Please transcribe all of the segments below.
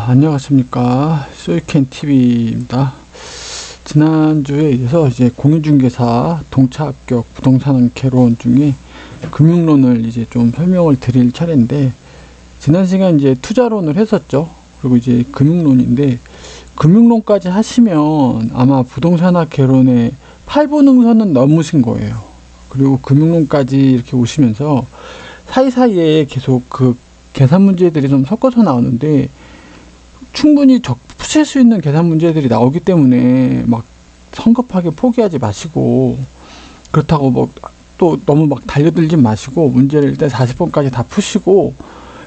안녕하십니까. 소이캔TV입니다. 지난주에 이어서 이제 공인중개사 동차 합격 부동산 개론 중에 금융론을 이제 좀 설명을 드릴 차례인데, 지난 시간 이제 투자론을 했었죠. 그리고 이제 금융론인데, 금융론까지 하시면 아마 부동산학 개론의 8분 응선은 넘으신 거예요. 그리고 금융론까지 이렇게 오시면서 사이사이에 계속 그 계산 문제들이 좀 섞어서 나오는데, 충분히 푸실 수 있는 계산 문제들이 나오기 때문에 막 성급하게 포기하지 마시고, 그렇다고 뭐 또 너무 막 달려들지 마시고, 문제를 일단 40번까지 다 푸시고,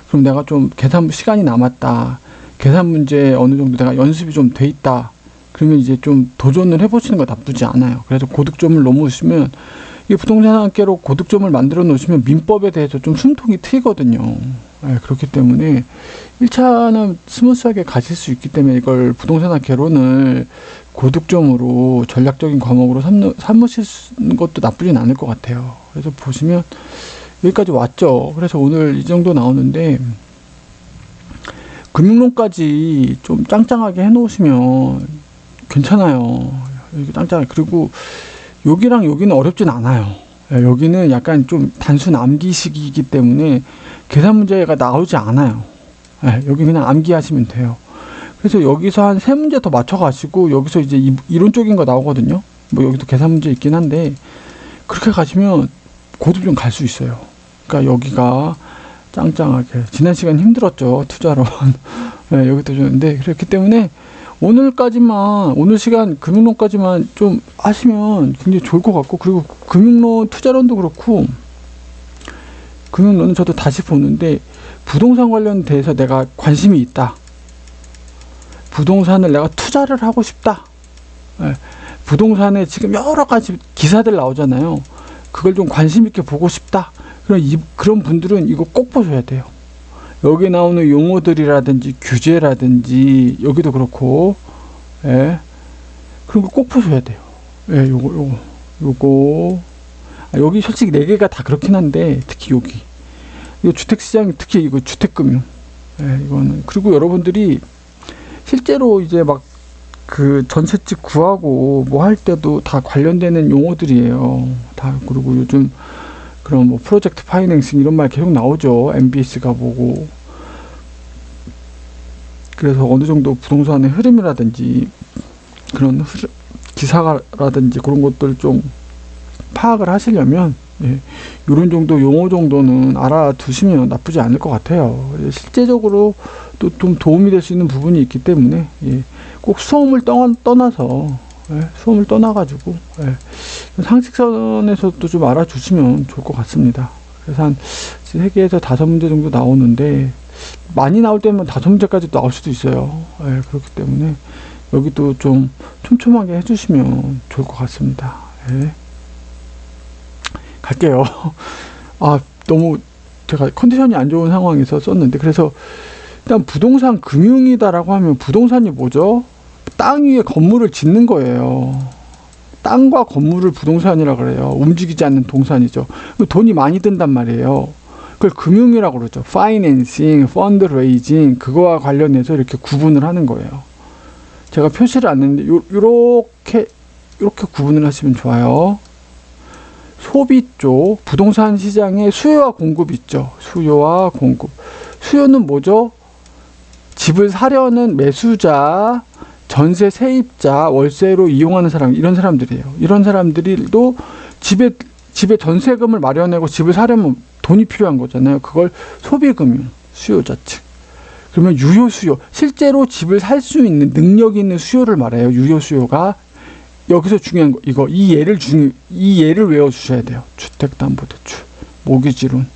그럼 내가 좀 계산 시간이 남았다, 계산 문제 어느 정도 내가 연습이 좀 돼 있다, 그러면 이제 좀 도전을 해보시는 거 나쁘지 않아요. 그래서 고득점을 넘으시면, 이 부동산학계로 고득점을 만들어 놓으시면 민법에 대해서 좀 숨통이 트이거든요. 네, 그렇기 때문에 1차는 스무스하게 가실 수 있기 때문에, 이걸 부동산학 개론을 고득점으로 전략적인 과목으로 삼으실 것도 나쁘진 않을 것 같아요. 그래서 보시면 여기까지 왔죠. 그래서 오늘 이 정도 나오는데, 금융론까지 좀 짱짱하게 해놓으시면 괜찮아요. 이렇게 짱짱하게. 그리고 여기랑 여기는 어렵진 않아요. 여기는 약간 좀 단순 암기식이기 때문에 계산 문제가 나오지 않아요. 여기 그냥 암기하시면 돼요. 그래서 여기서 한 3문제 더 맞춰가시고, 여기서 이제 이론적인 거 나오거든요. 뭐 여기도 계산 문제 있긴 한데, 그렇게 가시면 고득점 갈 수 있어요. 그러니까 여기가 짱짱하게. 지난 시간 힘들었죠, 투자론. 여기도 좀. 근데 그렇기 때문에 오늘까지만, 오늘 시간 금융론까지만 좀 하시면 굉장히 좋을 것 같고, 그리고 금융론, 투자론도 그렇고, 금융론은 저도 다시 보는데, 부동산 관련돼서 내가 관심이 있다, 부동산을 내가 투자를 하고 싶다, 부동산에 지금 여러 가지 기사들 나오잖아요. 그걸 좀 관심 있게 보고 싶다, 그런 분들은 이거 꼭 보셔야 돼요. 여기 나오는 용어들이라든지 규제라든지, 여기도 그렇고, 그런 거 꼭 보셔야 돼요. 요거. 여기 솔직히 4개가 다 그렇긴 한데, 특히 여기. 이거 주택시장, 특히 이거 주택금융. 이거는. 그리고 여러분들이 실제로 이제 막 그 전셋집 구하고 뭐 할 때도 다 관련되는 용어들이에요. 다. 그리고 요즘 그런 뭐 프로젝트 파이낸싱 이런 말 계속 나오죠. MBS가 보고. 그래서 어느 정도 부동산의 흐름이라든지 그런 기사라든지 그런 것들 좀 파악을 하시려면, 이런 정도 용어 정도는 알아두시면 나쁘지 않을 것 같아요. 실제적으로 또 좀 도움이 될 수 있는 부분이 있기 때문에, 꼭 수험을 떠나서, 수험을 떠나가지고, 상식선에서도 좀 알아주시면 좋을 것 같습니다. 그래서 한 3개에서 5문제 정도 나오는데, 많이 나올 때면 5문제까지 나올 수도 있어요. 그렇기 때문에 여기도 좀 촘촘하게 해주시면 좋을 것 같습니다. 갈게요. 너무 제가 컨디션이 안 좋은 상황에서 썼는데, 그래서 일단 부동산 금융이다라고 하면, 부동산이 뭐죠? 땅 위에 건물을 짓는 거예요. 땅과 건물을 부동산이라 그래요. 움직이지 않는 동산이죠. 돈이 많이 든단 말이에요. 그걸 금융이라고 그러죠. 파이낸싱, 펀드레이징, 그거와 관련해서 이렇게 구분을 하는 거예요. 제가 표시를 안 했는데, 요렇게 구분을 하시면 좋아요. 소비 쪽, 부동산 시장에 수요와 공급이 있죠. 수요와 공급. 수요는 뭐죠? 집을 사려는 매수자, 전세 세입자, 월세로 이용하는 사람, 이런 사람들이에요. 이런 사람들도 집에 전세금을 마련하고 집을 사려면 돈이 필요한 거잖아요. 그걸 소비금융, 수요자 측. 그러면 유효 수요, 실제로 집을 살 수 있는 능력이 있는 수요를 말해요. 유효 수요가. 여기서 중요한 거, 이 예를 외워주셔야 돼요. 주택담보대출, 모기지론.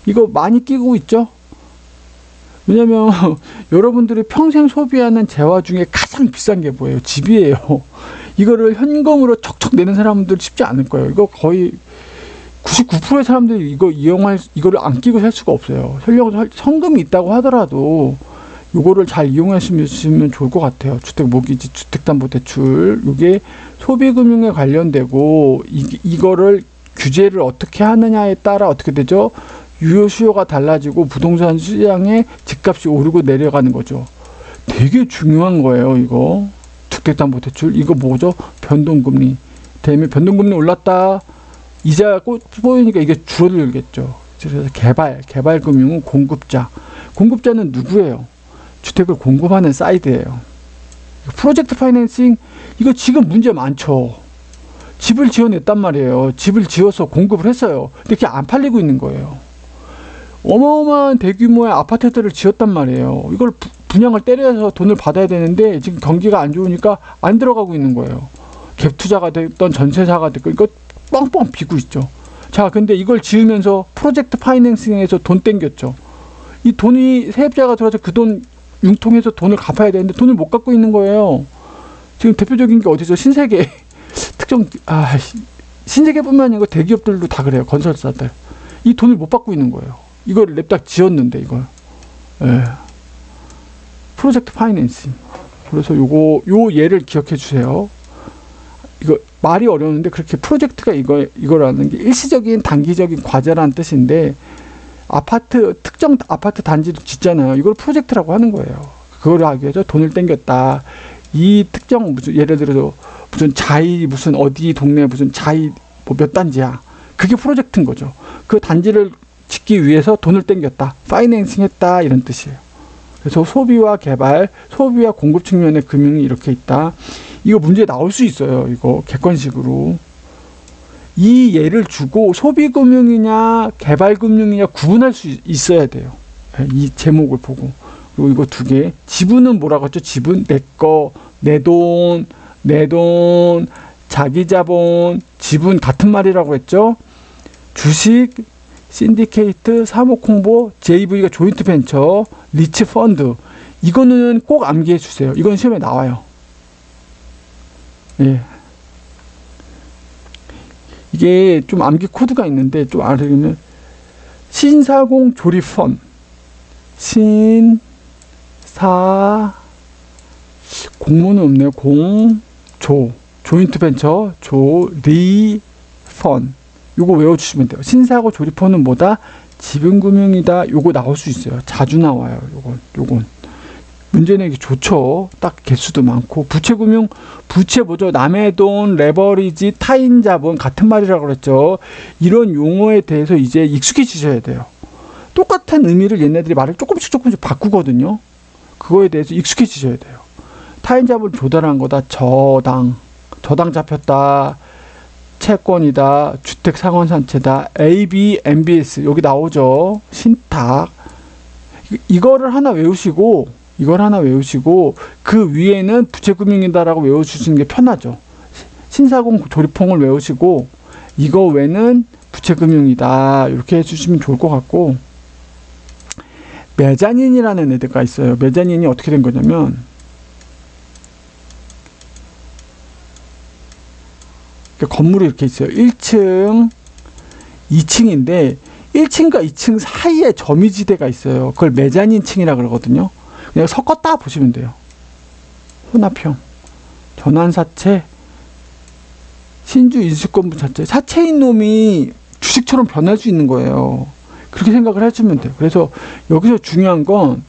이거 많이 끼고 있죠? 왜냐면 여러분들이 평생 소비하는 재화 중에 가장 비싼 게 뭐예요? 집이에요. 이거를 현금으로 척척 내는 사람들 쉽지 않을 거예요. 이거 거의 99%의 사람들이 이거를 안 끼고 살 수가 없어요. 설령 성금이 있다고 하더라도 요거를 잘 이용하시면 좋을 것 같아요. 주택 모기지, 주택담보대출. 이게 소비금융에 관련되고, 이거를 규제를 어떻게 하느냐에 따라 어떻게 되죠? 유효 수요가 달라지고 부동산 시장의 집값이 오르고 내려가는 거죠. 되게 중요한 거예요, 이거. 주택담보대출. 이거 뭐죠? 변동금리. 대매 변동금리 올랐다. 이자 보이니까 이게 줄어들겠죠. 그래서 개발금융은 공급자. 공급자는 누구예요? 주택을 공급하는 사이드예요. 프로젝트 파이낸싱, 이거 지금 문제 많죠. 집을 지어냈단 말이에요. 집을 지어서 공급을 했어요. 근데 그게 안 팔리고 있는 거예요. 어마어마한 대규모의 아파트들을 지었단 말이에요. 이걸 분양을 때려서 돈을 받아야 되는데 지금 경기가 안 좋으니까 안 들어가고 있는 거예요. 갭 투자가 됐던 전세사가 됐고 이거 뻥뻥 비고 있죠. 자, 근데 이걸 지으면서 프로젝트 파이낸싱에서 돈 땡겼죠. 이 돈이 세입자가 들어와서 그 돈 융통해서 돈을 갚아야 되는데 돈을 못 갚고 있는 거예요. 지금 대표적인 게 어디죠? 신세계. 신세계뿐만 아니고 대기업들도 다 그래요. 건설사들. 이 돈을 못 받고 있는 거예요. 이걸 냅다 지었는데 이걸. 예. 프로젝트 파이낸싱. 그래서 요 예를 기억해 주세요. 이거 말이 어려운데 그렇게 프로젝트가 이거라는 게 일시적인 단기적인 과제라는 뜻인데 특정 아파트 단지를 짓잖아요. 이걸 프로젝트라고 하는 거예요. 그걸 하기 위해서 돈을 땡겼다. 이 특정 예를 들어서 무슨 무슨 어디 동네 무슨 뭐 몇 단지야. 그게 프로젝트인 거죠. 그 단지를 짓기 위해서 돈을 땡겼다. 파이낸싱 했다. 이런 뜻이에요. 그래서 소비와 개발, 소비와 공급 측면의 금융이 이렇게 있다. 이거 문제 나올 수 있어요. 이거 객관식으로. 이 예를 주고 소비금융이냐 개발금융이냐 구분할 수 있어야 돼요. 이 제목을 보고. 그리고 이거 두 개. 지분은 뭐라고 했죠? 지분, 내 거, 내 돈, 자기 자본, 지분 같은 말이라고 했죠? 주식, 신디케이트, 사목 홍보, JV가 조인트 벤처, 리츠 펀드. 이거는 꼭 암기해 주세요. 이건 시험에 나와요. 예. 이게 좀 암기 코드가 있는데 좀 알으려면 신사공 조립펀 공모는 없네요. 조인트 벤처 리펀 요거 외워주시면 돼요. 신사고 조립펀은 뭐다? 지분금융이다. 요거 나올 수 있어요. 자주 나와요. 요건 문제 내기 좋죠. 딱 개수도 많고. 부채금융, 부채 뭐죠? 남의 돈, 레버리지, 타인 자본 같은 말이라고 그랬죠. 이런 용어에 대해서 이제 익숙해지셔야 돼요. 똑같은 의미를 얘네들이 말을 조금씩 바꾸거든요. 그거에 대해서 익숙해지셔야 돼요. 타인 자본 조달한 거다. 저당 잡혔다. 채권이다. 주택상환산채다. AB, MBS 여기 나오죠. 신탁. 이걸 하나 외우시고 그 위에는 부채금융이다라고 외워주시는 게 편하죠. 신사공 조립fon을 외우시고 이거 외는 부채금융이다 이렇게 해주시면 좋을 것 같고, 메자닌이라는 애들가 있어요. 메자닌이 어떻게 된 거냐면 건물이 이렇게 있어요. 1층, 2층인데 1층과 2층 사이에 점유지대가 있어요. 그걸 메자닌층이라 그러거든요. 그냥 섞었다 보시면 돼요. 혼합형, 전환사채, 신주 인수권부 사채인 놈이 주식처럼 변할 수 있는 거예요. 그렇게 생각을 해주면 돼요. 그래서 여기서 중요한 건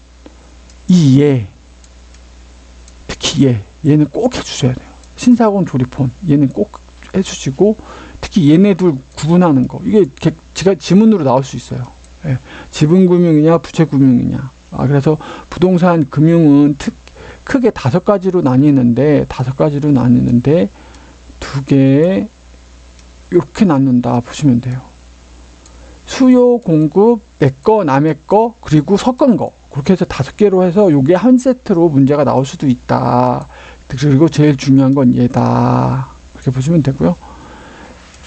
특히 얘는 꼭 해주셔야 돼요. 신사공 조립폰 얘는 꼭 해주시고, 특히 얘네 둘 구분하는 거, 이게 제가 지문으로 나올 수 있어요. 예. 지분금융이냐 부채금융이냐. 그래서 부동산 금융은 크게 5가지로 나뉘는데 두 개 이렇게 나눈다 보시면 돼요. 수요, 공급, 내 거, 남의 거, 그리고 섞은 거. 그렇게 해서 5개로 해서 요게 한 세트로 문제가 나올 수도 있다. 그리고 제일 중요한 건 얘다. 그렇게 보시면 되고요.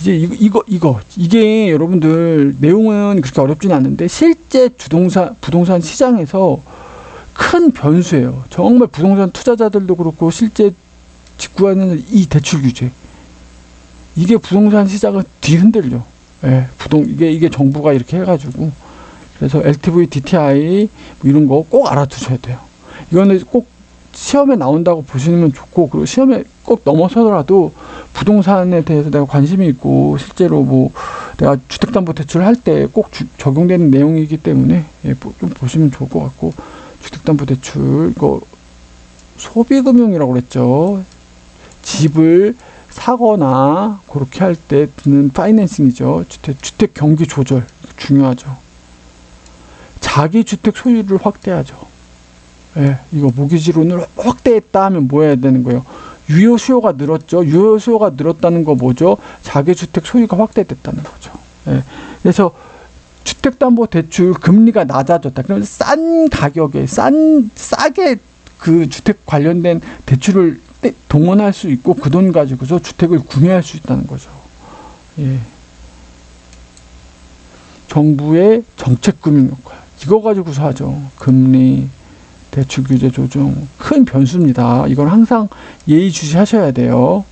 이제 이게 여러분들 내용은 그렇게 어렵진 않은데 실제 부동산 시장에서 큰 변수예요. 정말 부동산 투자자들도 그렇고 실제 직구하는 이 대출 규제, 이게 부동산 시장을 뒤흔들려. 예, 이게 정부가 이렇게 해가지고. 그래서 LTV, DTI 뭐 이런 거 꼭 알아두셔야 돼요. 이거는 꼭 시험에 나온다고 보시면 좋고, 그리고 시험에 꼭 넘어서더라도 부동산에 대해서 내가 관심이 있고 실제로 뭐 내가 주택담보대출 할 때 꼭 적용되는 내용이기 때문에 좀 보시면 좋을 것 같고, 주택담보대출 이거 소비금융이라고 그랬죠. 집을 사거나 그렇게 할 때 드는 파이낸싱이죠. 주택 경기 조절 중요하죠. 자기 주택 소유를 확대하죠. 예, 이거 모기지론을 확대했다 하면 뭐 해야 되는 거예요? 유효 수요가 늘었죠. 유효 수요가 늘었다는 거 뭐죠? 자기 주택 소유가 확대됐다는 거죠. 예, 그래서 주택담보대출 금리가 낮아졌다. 그러면 싼 가격에 싸게 그 주택 관련된 대출을 동원할 수 있고 그 돈 가지고서 주택을 구매할 수 있다는 거죠. 예. 정부의 정책금융 역할 이거 가지고서 하죠. 금리, 대출 규제 조정 큰 변수입니다. 이건 항상 예의주시하셔야 돼요.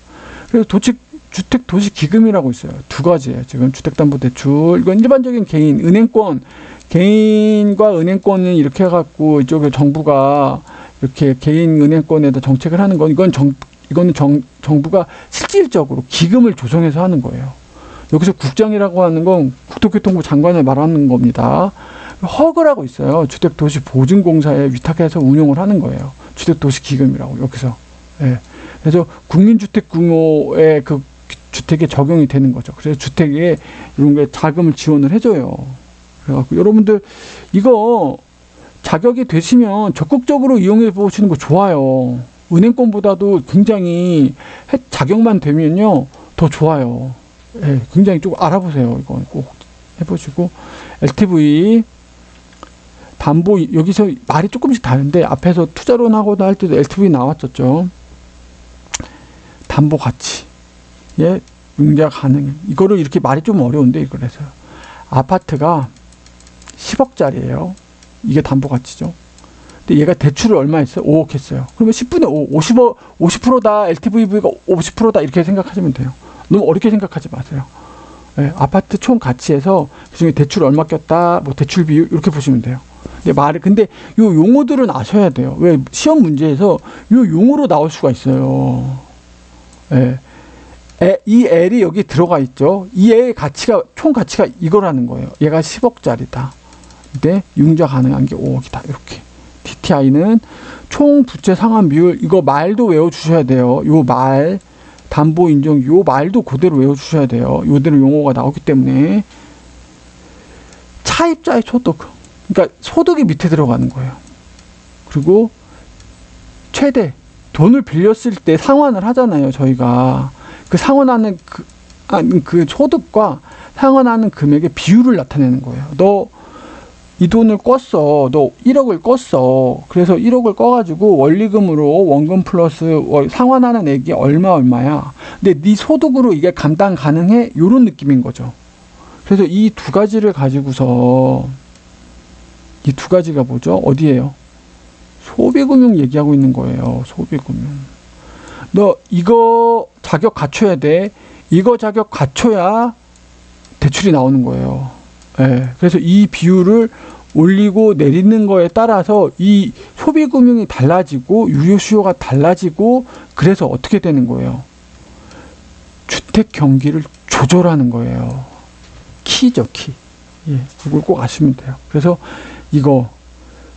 그래서 주택 도시 기금이라고 있어요. 두 가지예요. 지금 주택담보대출 이건 일반적인 개인 은행권 개인과 은행권은 이렇게 해갖고 이쪽에 정부가 이렇게 개인 은행권에다 정책을 하는 건 이거는 정부가 실질적으로 기금을 조성해서 하는 거예요. 여기서 국장이라고 하는 건 국토교통부 장관을 말하는 겁니다. 허그라고 있어요. 주택도시보증공사에 위탁해서 운용을 하는 거예요. 주택도시기금이라고 여기서. 예. 그래서 국민주택 규모의 그 주택에 적용이 되는 거죠. 그래서 주택에 이런 게 자금을 지원을 해줘요. 그래갖고 여러분들 이거 자격이 되시면 적극적으로 이용해 보시는 거 좋아요. 은행권보다도 굉장히 자격만 되면요 더 좋아요. 예, 굉장히 좀 알아보세요. 이거 꼭 해보시고 LTV 담보 여기서 말이 조금씩 다른데 앞에서 투자론 하고도 할 때도 LTV 나왔었죠. 담보 가치 예 융자 가능 이거를 이렇게 말이 좀 어려운데 그래서 아파트가 10억짜리예요. 이게 담보 가치죠. 근데 얘가 대출을 얼마 했어요? 5억 했어요. 그러면 10분의 5, 50%다 LTV가 50%다 이렇게 생각하시면 돼요. 너무 어렵게 생각하지 마세요. 예, 아파트 총 가치에서 그중에 대출 얼마 꼈다, 뭐 대출 비율 이렇게 보시면 돼요. 근데 요 용어들은 아셔야 돼요. 왜 시험 문제에서 요 용어로 나올 수가 있어요. 예. 이 L이 여기 들어가 있죠. 이 L의 가치가 총 가치가 이거라는 거예요. 얘가 10억짜리다. 근데 융자 가능한 게 5억이다. 이렇게. DTI는 총 부채 상환 비율 이거 말도 외워 주셔야 돼요. 요 말 담보 인정 요 말도 그대로 외워 주셔야 돼요. 요대로 용어가 나오기 때문에 차입자의 소득 그러니까 소득이 밑에 들어가는 거예요. 그리고 최대 돈을 빌렸을 때 상환을 하잖아요. 저희가 그 상환하는 그 소득과 상환하는 금액의 비율을 나타내는 거예요. 너 이 돈을 껐어. 너 1억을 껐어. 그래서 1억을 꺼가지고 원리금으로 원금 플러스 상환하는 액이 얼마야. 근데 네 소득으로 이게 감당 가능해? 요런 느낌인 거죠. 그래서 이 두 가지를 가지고서 이 두 가지가 뭐죠? 어디예요? 소비금융 얘기하고 있는 거예요. 소비금융. 너 이거 자격 갖춰야 돼. 이거 자격 갖춰야 대출이 나오는 거예요. 예. 그래서 이 비율을 올리고 내리는 거에 따라서 이 소비금융이 달라지고 유효 수요가 달라지고 그래서 어떻게 되는 거예요? 주택 경기를 조절하는 거예요. 키죠, 키. 예. 이걸 꼭 아시면 돼요. 그래서 이거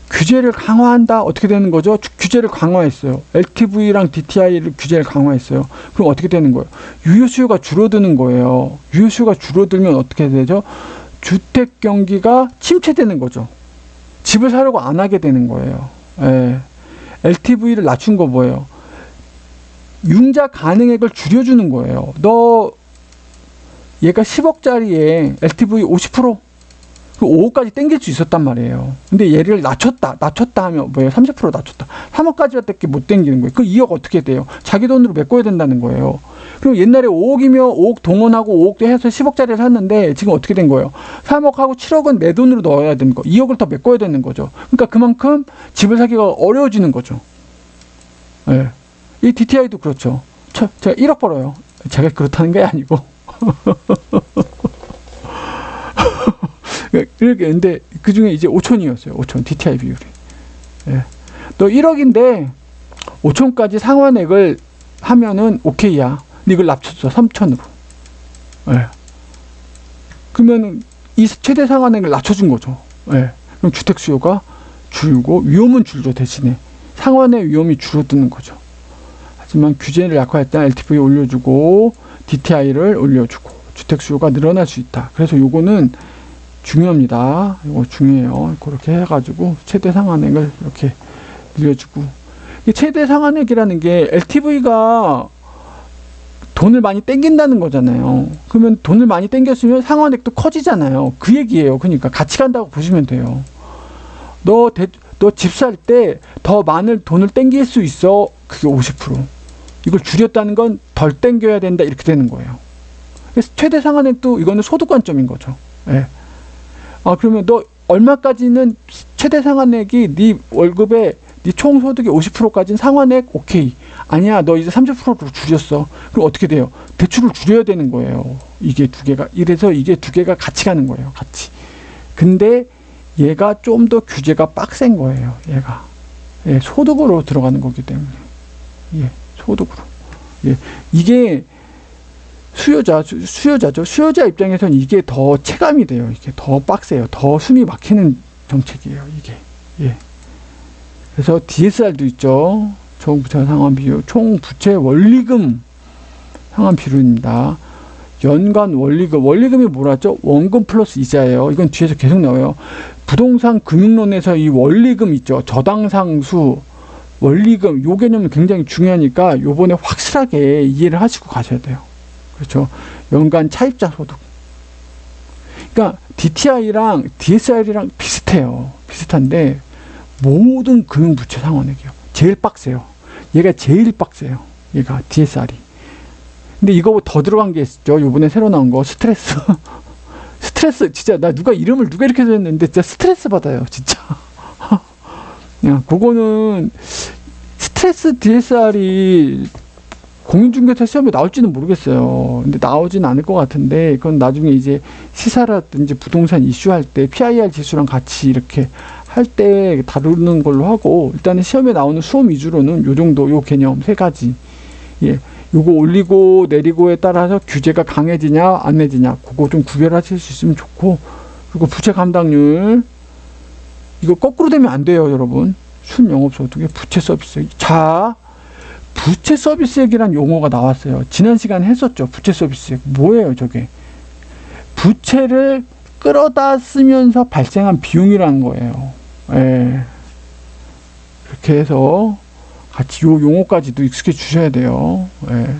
규제를 강화한다. 어떻게 되는 거죠? 규제를 강화했어요. LTV랑 DTI를 규제를 강화했어요. 그럼 어떻게 되는 거예요? 유효 수요가 줄어드는 거예요. 유효 수요가 줄어들면 어떻게 되죠? 주택 경기가 침체되는 거죠. 집을 사려고 안 하게 되는 거예요. 예. LTV를 낮춘 거 뭐예요? 융자 가능액을 줄여주는 거예요. 너 얘가 10억짜리에 LTV 50%? 5억까지 땡길 수 있었단 말이에요. 근데 얘를 낮췄다 하면 뭐예요? 30% 낮췄다. 3억까지밖에 못 땡기는 거예요. 그 2억 어떻게 돼요? 자기 돈으로 메꿔야 된다는 거예요. 그럼 옛날에 5억이면 5억 동원하고 5억도 해서 10억짜리를 샀는데 지금 어떻게 된 거예요? 3억하고 7억은 내 돈으로 넣어야 되는 거. 2억을 더 메꿔야 되는 거죠. 그러니까 그만큼 집을 사기가 어려워지는 거죠. 예. 이 DTI도 그렇죠. 제가 1억 벌어요. 제가 그렇다는 게 아니고. 이렇게 근데 그 중에 이제 5천이었어요. 5천 DTI 비율이. 예. 너 1억인데 5천까지 상환액을 하면은 오케이야. 근데 이걸 낮췄어. 3천으로. 예. 그러면 이 최대 상환액을 낮춰준 거죠. 예. 그럼 주택 수요가 줄고 위험은 줄죠 대신에. 상환의 위험이 줄어드는 거죠. 하지만 규제를 약화할 때 LTV 올려주고 DTI를 올려주고 주택 수요가 늘어날 수 있다. 그래서 요거는 중요합니다. 이거 중요해요. 그렇게 해가지고 최대 상환액을 이렇게 늘려주고, 이 최대 상환액이라는 게 LTV가 돈을 많이 땡긴다는 거잖아요. 그러면 돈을 많이 땡겼으면 상환액도 커지잖아요. 그 얘기예요. 그러니까 같이 간다고 보시면 돼요. 너 집 살 때 더 많은 돈을 땡길 수 있어. 그게 50%. 이걸 줄였다는 건 덜 땡겨야 된다. 이렇게 되는 거예요. 그래서 최대 상환액도 이거는 소득 관점인 거죠. 예. 그러면 너 얼마까지는 최대 상환액이 네 월급에 네 총 소득의 50%까지는 상환액 오케이. 아니야, 너 이제 30%로 줄였어. 그럼 어떻게 돼요? 대출을 줄여야 되는 거예요. 이게 두 개가. 이래서 이게 두 개가 같이 가는 거예요. 같이. 근데 얘가 좀 더 규제가 빡센 거예요. 얘가. 예, 소득으로 들어가는 거기 때문에. 예, 소득으로. 예, 이게 수요자죠. 수요자 입장에서는 이게 더 체감이 돼요. 이게 더 빡세요. 더 숨이 막히는 정책이에요. 이게. 예. 그래서 DSR도 있죠. 총부채 상환 비율, 총부채 원리금 상환 비율입니다. 연간 원리금, 원리금이 뭐라죠? 원금 플러스 이자예요. 이건 뒤에서 계속 나와요. 부동산 금융론에서 이 원리금 있죠. 저당상수, 원리금, 요 개념은 굉장히 중요하니까 요번에 확실하게 이해를 하시고 가셔야 돼요. 그렇죠. 연간 차입자 소득. 그러니까 DTI랑 DSR이랑 비슷해요. 비슷한데 모든 금융부채 상환액이요. 제일 빡세요. 얘가 제일 빡세요. 얘가 DSR이. 근데 이거 더 들어간 게 있죠. 요번에 새로 나온 거 스트레스. 스트레스 진짜 나 누가 이름을 누가 이렇게 했는데 진짜 스트레스 받아요. 진짜. 야, 그거는 스트레스 DSR이 공인중개사 시험에 나올지는 모르겠어요. 근데 나오진 않을 것 같은데 그건 나중에 이제 시사라든지 부동산 이슈할 때 PIR 지수랑 같이 이렇게 할 때 다루는 걸로 하고, 일단은 시험에 나오는 수험 위주로는 요 정도, 요 개념 세 가지. 예. 요거 올리고 내리고에 따라서 규제가 강해지냐 안 해지냐 그거 좀 구별하실 수 있으면 좋고, 그리고 부채 감당률 이거 거꾸로 되면 안 돼요. 여러분, 순영업소득의 부채 서비스액. 자, 부채 서비스액이란 용어가 나왔어요. 지난 시간에 했었죠. 부채 서비스액 뭐예요? 저게 부채를 끌어다 쓰면서 발생한 비용이라는 거예요. 예. 이렇게 해서 같이 요 용어까지도 익숙해 주셔야 돼요. 예.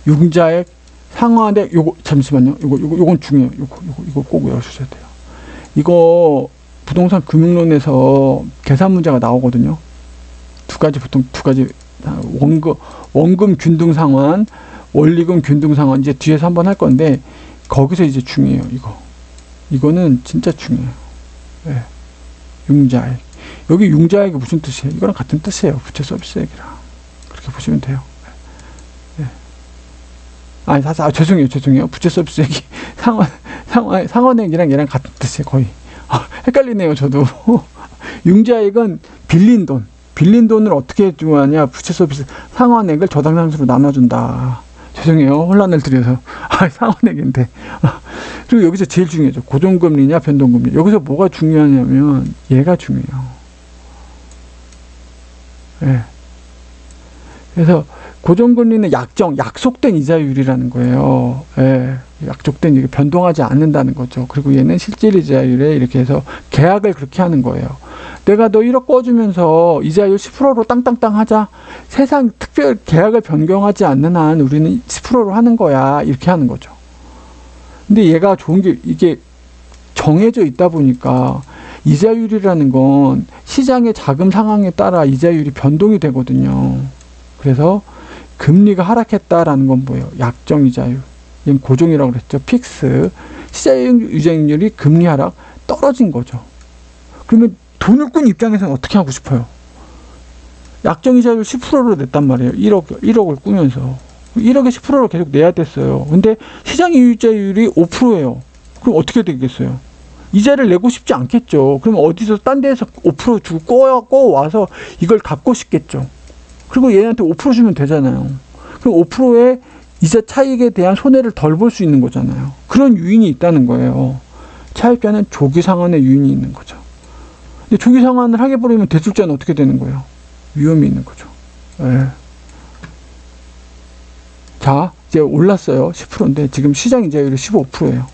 융자액, 상환액, 요거, 잠시만요. 요건 중요해요. 이거 꼭 외워주셔야 돼요. 이거 부동산 금융론에서 계산 문제가 나오거든요. 보통 두 가지. 원금 균등 상환, 원리금 균등 상환. 이제 뒤에서 한번 할 건데, 거기서 이제 중요해요. 이거는 진짜 중요해요. 예. 융자액. 여기 융자액이 무슨 뜻이에요? 이거랑 같은 뜻이에요. 부채 서비스액이랑. 그렇게 보시면 돼요. 예. 죄송해요. 부채 서비스액이 상환액이랑 얘랑 같은 뜻이에요. 거의. 헷갈리네요. 저도. 융자액은 빌린 돈을 어떻게 주냐냐. 부채 서비스 상환액을 저당상수로 나눠준다. 죄송해요. 혼란을 드려서. 상환액인데. 그리고 여기서 제일 중요하죠. 고정금리냐 변동금리. 여기서 뭐가 중요하냐면 얘가 중요해요. 예. 그래서 고정금리는 약속된 이자율이라는 거예요. 예. 약속된, 이게 변동하지 않는다는 거죠. 그리고 얘는 실질 이자율에 이렇게 해서 계약을 그렇게 하는 거예요. 내가 너 1억 꺼주면서 이자율 10%로 땅땅땅 하자. 세상 특별 계약을 변경하지 않는 한 우리는 10%로 하는 거야. 이렇게 하는 거죠. 근데 얘가 좋은 게 이게 정해져 있다 보니까 이자율이라는 건 시장의 자금 상황에 따라 이자율이 변동이 되거든요. 그래서 금리가 하락했다라는 건 뭐예요? 약정 이자율. 얘는 고정이라고 그랬죠. 픽스. 시장 유동률이 금리 하락 떨어진 거죠. 그러면 돈을 꾼 입장에서는 어떻게 하고 싶어요? 약정 이자율 10%로 냈단 말이에요. 1억을 꾸면서. 1억에 10%를 계속 내야 됐어요. 근데 시장 이자율이 5%예요. 그럼 어떻게 되겠어요? 이자를 내고 싶지 않겠죠. 그럼 어디서 딴 데에서 5% 주고 꺼와서 이걸 갚고 싶겠죠. 그리고 얘한테 5% 주면 되잖아요. 그럼 5%의 이자 차익에 대한 손해를 덜 볼 수 있는 거잖아요. 그런 유인이 있다는 거예요. 차입자는 조기 상환의 유인이 있는 거죠. 근데 조기 상환을 하게 버리면 대출자는 어떻게 되는 거예요? 위험이 있는 거죠. 예. 자, 이제 올랐어요. 10%인데 지금 시장 이자율이 15%예요.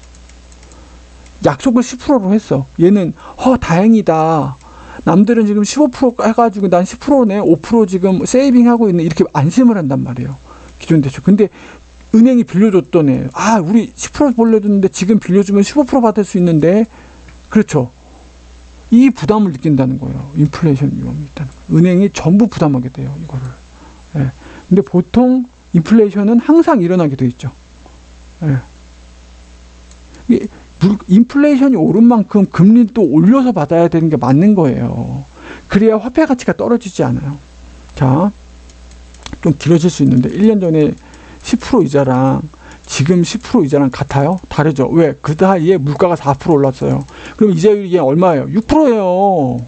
약속을 10%로 했어. 얘는 다행이다. 남들은 지금 15% 해가지고 난 10%네, 5% 지금 세이빙하고 있네, 이렇게 안심을 한단 말이에요. 기존 대출. 근데 은행이 빌려줬던 애, 우리 10% 벌려줬는데 지금 빌려주면 15% 받을 수 있는데, 그렇죠. 이 부담을 느낀다는 거예요. 인플레이션 위험이 있다는 거예요. 은행이 전부 부담하게 돼요, 이거를. 예. 근데 보통 인플레이션은 항상 일어나게 돼 있죠. 예. 인플레이션이 오른 만큼 금리도 올려서 받아야 되는 게 맞는 거예요. 그래야 화폐 가치가 떨어지지 않아요. 자, 좀 길어질 수 있는데 1년 전에 10% 이자랑 지금 10% 이자랑 같아요? 다르죠. 왜? 그 사이에 물가가 4% 올랐어요. 그럼 이자율이 이게 얼마예요? 6%예요.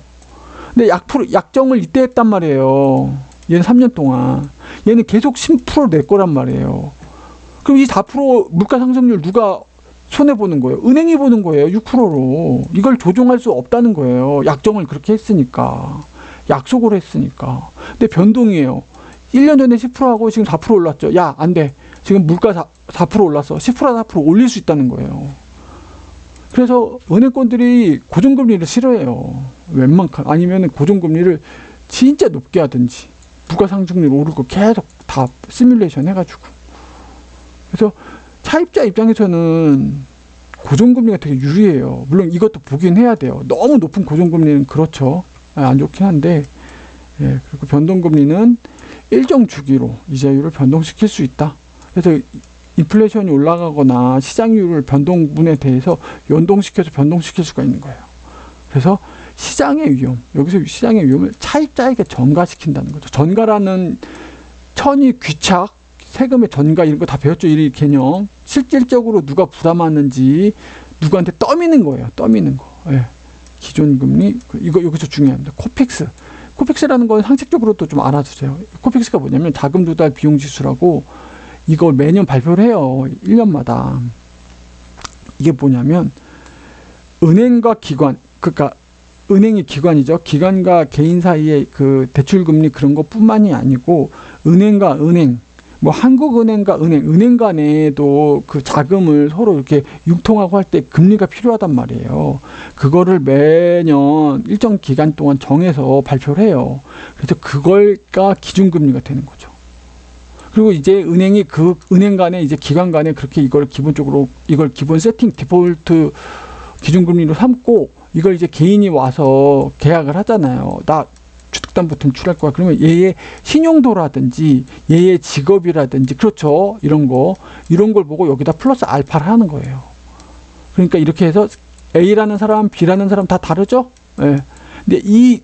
근데 약정을 이때 했단 말이에요. 얘는 3년 동안. 얘는 계속 10% 낼 거란 말이에요. 그럼 이 4% 물가 상승률 누가 손해보는 거예요? 은행이 보는 거예요. 6%로. 이걸 조정할 수 없다는 거예요. 약정을 그렇게 했으니까. 약속을 했으니까. 근데 변동이에요. 1년 전에 10%하고 지금 4% 올랐죠. 야, 안 돼. 지금 물가 4% 올랐어. 10%, 4% 올릴 수 있다는 거예요. 그래서 은행권들이 고정금리를 싫어해요. 웬만큼. 아니면 고정금리를 진짜 높게 하든지. 물가 상승률 오르고 계속 다 시뮬레이션 해가지고. 그래서 차입자 입장에서는 고정금리가 되게 유리해요. 물론 이것도 보긴 해야 돼요. 너무 높은 고정금리는 그렇죠. 안 좋긴 한데, 예, 그리고 변동금리는 일정 주기로 이자율을 변동시킬 수 있다. 그래서 인플레이션이 올라가거나 시장률 변동분에 대해서 연동시켜서 변동시킬 수가 있는 거예요. 그래서 시장의 위험, 여기서 시장의 위험을 차입자에게 전가시킨다는 거죠. 전가라는 천이 귀착, 세금의 전가 이런 거 다 배웠죠. 이 개념. 실질적으로 누가 부담하는지 누구한테 떠미는 거예요. 떠미는 거. 예. 기존 금리, 이거 여기서 중요합니다. 코픽스. 코픽스라는 건 상식적으로도 좀 알아두세요. 코픽스가 뭐냐면 자금 조달 비용 지수라고 이걸 매년 발표를 해요. 1년마다. 이게 뭐냐면 은행과 기관, 그러니까 은행이 기관이죠. 기관과 개인 사이의 그 대출 금리 그런 것뿐만이 아니고 은행과 은행, 뭐 한국은행과 은행 간에도 그 자금을 서로 이렇게 융통하고 할 때 금리가 필요하단 말이에요. 그거를 매년 일정 기간 동안 정해서 발표를 해요. 그래서 그걸가 기준금리가 되는 거죠. 그리고 이제 은행이 그 은행 간에 이제 기관 간에 그렇게 이걸 기본적으로 이걸 기본 세팅 디폴트 기준금리로 삼고 이걸 이제 개인이 와서 계약을 하잖아요. 나 주택담보팀 출할 거야. 그러면 얘의 신용도라든지 얘의 직업이라든지 그렇죠. 이런 걸 보고 여기다 플러스 알파를 하는 거예요. 그러니까 이렇게 해서 A라는 사람, B라는 사람 다 다르죠? 예. 근데 이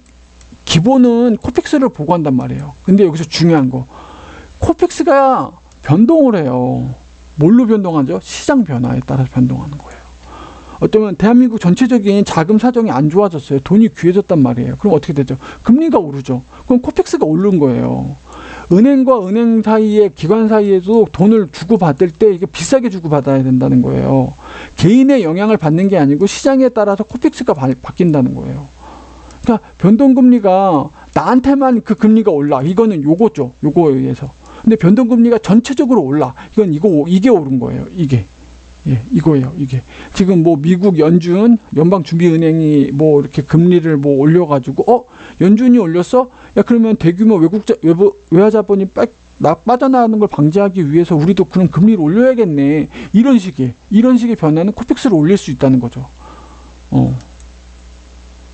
기본은 코픽스를 보고 한단 말이에요. 근데 여기서 중요한 거. 코픽스가 변동을 해요. 뭘로 변동하죠? 시장 변화에 따라서 변동하는 거예요. 어쩌면 대한민국 전체적인 자금 사정이 안 좋아졌어요. 돈이 귀해졌단 말이에요. 그럼 어떻게 되죠? 금리가 오르죠. 그럼 코픽스가 오른 거예요. 은행과 은행 사이에 기관 사이에도 돈을 주고받을 때 이게 비싸게 주고받아야 된다는 거예요. 개인의 영향을 받는 게 아니고 시장에 따라서 코픽스가 바뀐다는 거예요. 그러니까 변동금리가 나한테만 그 금리가 올라. 이거는 요거죠. 요거에 의해서. 근데 변동금리가 전체적으로 올라. 이게 오른 거예요. 이게. 예, 이거예요, 이게. 지금 뭐 미국 연방준비은행이 뭐 이렇게 금리를 뭐 올려가지고, 연준이 올렸어? 야, 그러면 대규모 외화자본이 빠져나가는 걸 방지하기 위해서 우리도 그런 금리를 올려야겠네. 이런 식의 변화는 코픽스를 올릴 수 있다는 거죠.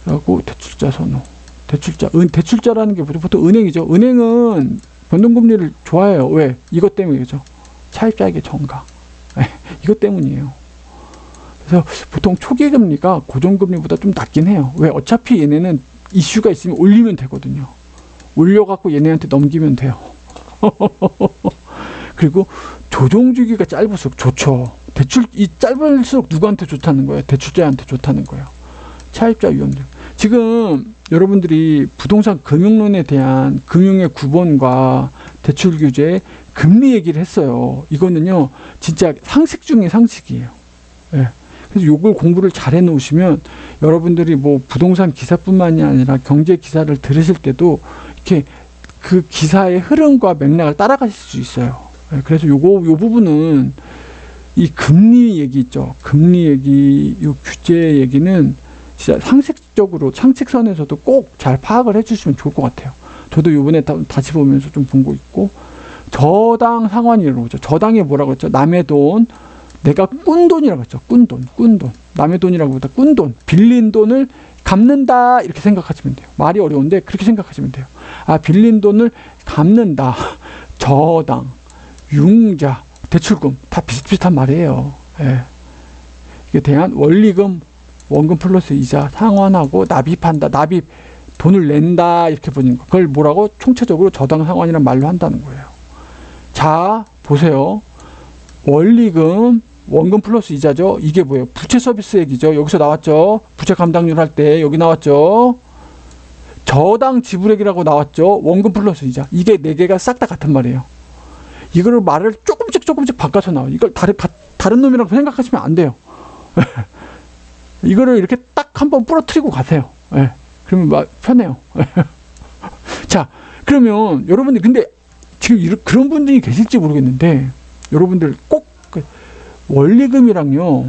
라고 대출자 선호. 대출자라는 게 보통 은행이죠. 은행은 변동금리를 좋아해요. 왜? 이것 때문이죠. 차입자에게 전가. 이것 때문이에요. 그래서 보통 초기 금리가 고정금리보다 좀 낮긴 해요. 왜? 어차피 얘네는 이슈가 있으면 올리면 되거든요. 올려갖고 얘네한테 넘기면 돼요. 그리고 조정 주기가 짧을수록 좋죠. 짧을수록 누구한테 좋다는 거예요? 대출자한테 좋다는 거예요. 차입자 위험들. 지금 여러분들이 부동산 금융론에 대한 금융의 구본과 대출 규제, 금리 얘기를 했어요. 이거는요, 진짜 상식 중에 상식이에요. 예. 그래서 요걸 공부를 잘 해놓으시면 여러분들이 뭐 부동산 기사뿐만이 아니라 경제 기사를 들으실 때도 이렇게 그 기사의 흐름과 맥락을 따라가실 수 있어요. 그래서 요 부분은 이 금리 얘기 있죠. 금리 얘기, 요 규제 얘기는 진짜 상식적으로, 상식선에서도 꼭 잘 파악을 해주시면 좋을 것 같아요. 저도 요번에 다시 보면서 좀 본 거 있고, 저당 상환이라고 그러죠. 저당이 뭐라고 했죠? 남의 돈, 내가 꾼 돈이라고 했죠. 꾼 돈. 남의 돈이라고 보다 꾼 돈. 빌린 돈을 갚는다. 이렇게 생각하시면 돼요. 말이 어려운데 그렇게 생각하시면 돼요. 아, 빌린 돈을 갚는다. 저당, 융자, 대출금. 다 비슷비슷한 말이에요. 예. 이게 대한 원리금, 원금 플러스 이자 상환하고 납입한다. 납입, 돈을 낸다. 이렇게 보는 거. 그걸 뭐라고? 총체적으로 저당 상환이란 말로 한다는 거예요. 자, 보세요. 원리금, 원금 플러스 이자죠. 이게 뭐예요? 부채 서비스액이죠. 여기서 나왔죠. 부채 감당률 할 때 여기 나왔죠. 저당 지불액이라고 나왔죠. 원금 플러스 이자. 이게 네 개가 싹 다 같은 말이에요. 이거를 말을 조금씩 바꿔서 나와요. 이걸 다른 놈이라고 생각하시면 안 돼요. 이거를 이렇게 딱 한번 부러뜨리고 가세요. 예. 그러면 편해요. 자, 그러면 여러분들 근데 지금 그런 분들이 계실지 모르겠는데 여러분들 꼭 원리금이랑요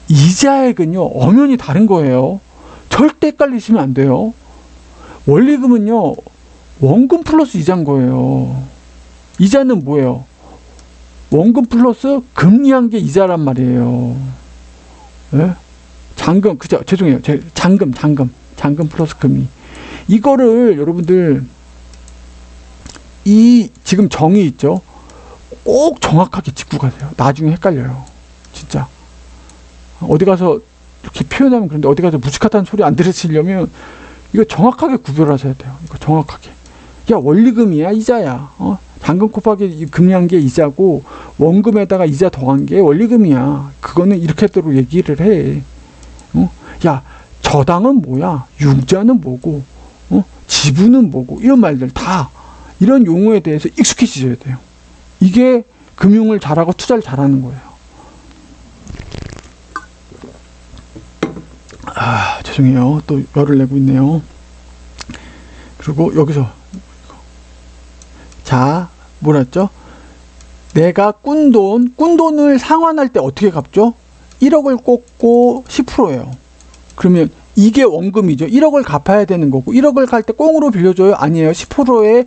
이자액은요 엄연히 다른 거예요. 절대 헷갈리시면 안 돼요. 원리금은요 원금 플러스 이자인 거예요. 이자는 뭐예요? 원금 플러스 금리한 게 이자란 말이에요. 예? 잔금, 그죠? 죄송해요. 잔금 플러스 금리. 이거를 여러분들 지금 정의 있죠? 꼭 정확하게 짚고 가세요. 나중에 헷갈려요. 진짜. 어디 가서 이렇게 표현하면 그런데 어디 가서 무식하다는 소리 안 들으시려면 이거 정확하게 구별하셔야 돼요. 이거 정확하게. 야, 원리금이야, 이자야. 잔금 곱하기 금리한 게 이자고 원금에다가 이자 더한 게 원리금이야. 그거는 이렇게대로 얘기를 해. 야, 저당은 뭐야? 융자는 뭐고? 지분은 뭐고? 이런 말들 다 이런 용어에 대해서 익숙해지셔야 돼요. 이게 금융을 잘하고 투자를 잘하는 거예요. 아, 죄송해요. 또 열을 내고 있네요. 그리고 여기서 자, 뭐라 했죠? 내가 꾼 돈을 상환할 때 어떻게 갚죠? 1억을 꽂고 10%예요. 그러면 이게 원금이죠. 1억을 갚아야 되는 거고 1억을 갈 때 꽁으로 빌려줘요? 아니에요. 10%의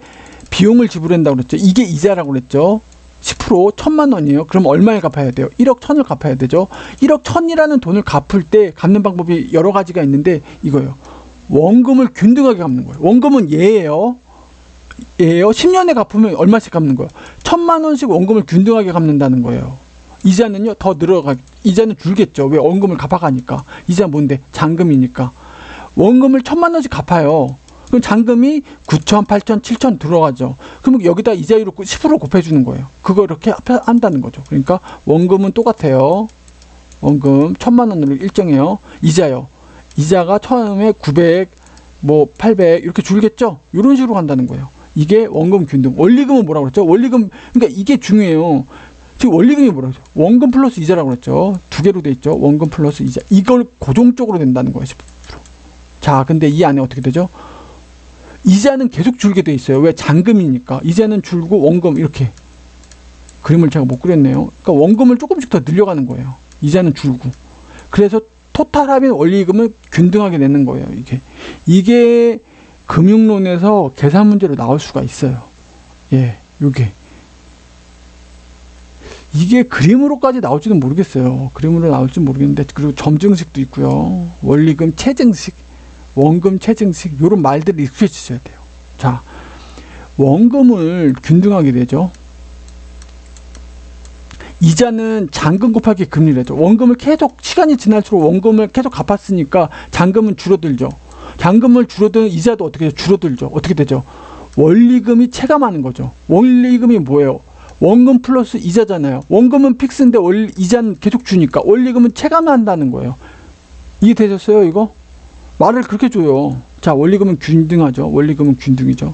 비용을 지불한다고 그랬죠. 이게 이자라고 그랬죠. 10% 1,000만 원이에요. 그럼 얼마에 갚아야 돼요? 1억 1,000을 갚아야 되죠. 1억 1,000이라는 돈을 갚을 때 갚는 방법이 여러 가지가 있는데 이거예요. 원금을 균등하게 갚는 거예요. 원금은 얘예요. 10년에 갚으면 얼마씩 갚는 거예요? 1,000만 원씩 원금을 균등하게 갚는다는 거예요. 이자는요, 이자는 줄겠죠. 왜? 원금을 갚아가니까. 이자 뭔데? 잔금이니까. 원금을 1,000만 원씩 갚아요. 그럼 잔금이 9천, 8천, 7천 들어가죠. 그러면 여기다 이자율을 10% 곱해주는 거예요. 그거 이렇게 한다는 거죠. 그러니까 원금은 똑같아요. 원금 1,000만 원으로 일정해요. 이자요. 이자가 처음에 900, 800 이렇게 줄겠죠. 이런 식으로 간다는 거예요. 이게 원금 균등. 원리금은 뭐라고 그랬죠? 원리금, 그러니까 이게 중요해요. 지금 원리금이 뭐라고 그랬죠? 원금 플러스 이자라고 그랬죠. 두 개로 돼 있죠. 원금 플러스 이자. 이걸 고정적으로 낸다는 거예요. 10%. 자, 근데 이 안에 어떻게 되죠? 이자는 계속 줄게 돼 있어요. 왜? 잔금이니까. 이자는 줄고 원금 이렇게. 그림을 제가 못 그렸네요. 그러니까 원금을 조금씩 더 늘려가는 거예요. 이자는 줄고. 그래서 토탈 합의 원리금을 균등하게 내는 거예요. 이게 금융론에서 계산 문제로 나올 수가 있어요. 예, 이게 그림으로까지 나올지는 모르겠어요. 그림으로 나올지 모르겠는데, 그리고 점증식도 있고요. 원리금 체증식, 원금 체증식, 요런 말들을 익숙해지셔야 돼요. 자, 원금을 균등하게 내죠. 이자는 잔금 곱하기 금리래죠. 원금을 계속 시간이 지날수록 원금을 계속 갚았으니까 잔금은 줄어들죠. 잔금을 줄어드는 이자도 어떻게 줄어들죠. 어떻게 되죠? 원리금이 체감하는 거죠. 원리금이 뭐예요? 원금 플러스 이자잖아요. 원금은 픽스인데 이자는 계속 주니까 원리금은 체감한다는 거예요. 이해되셨어요, 이거? 말을 그렇게 줘요. 자, 원리금은 균등하죠. 원리금은 균등이죠.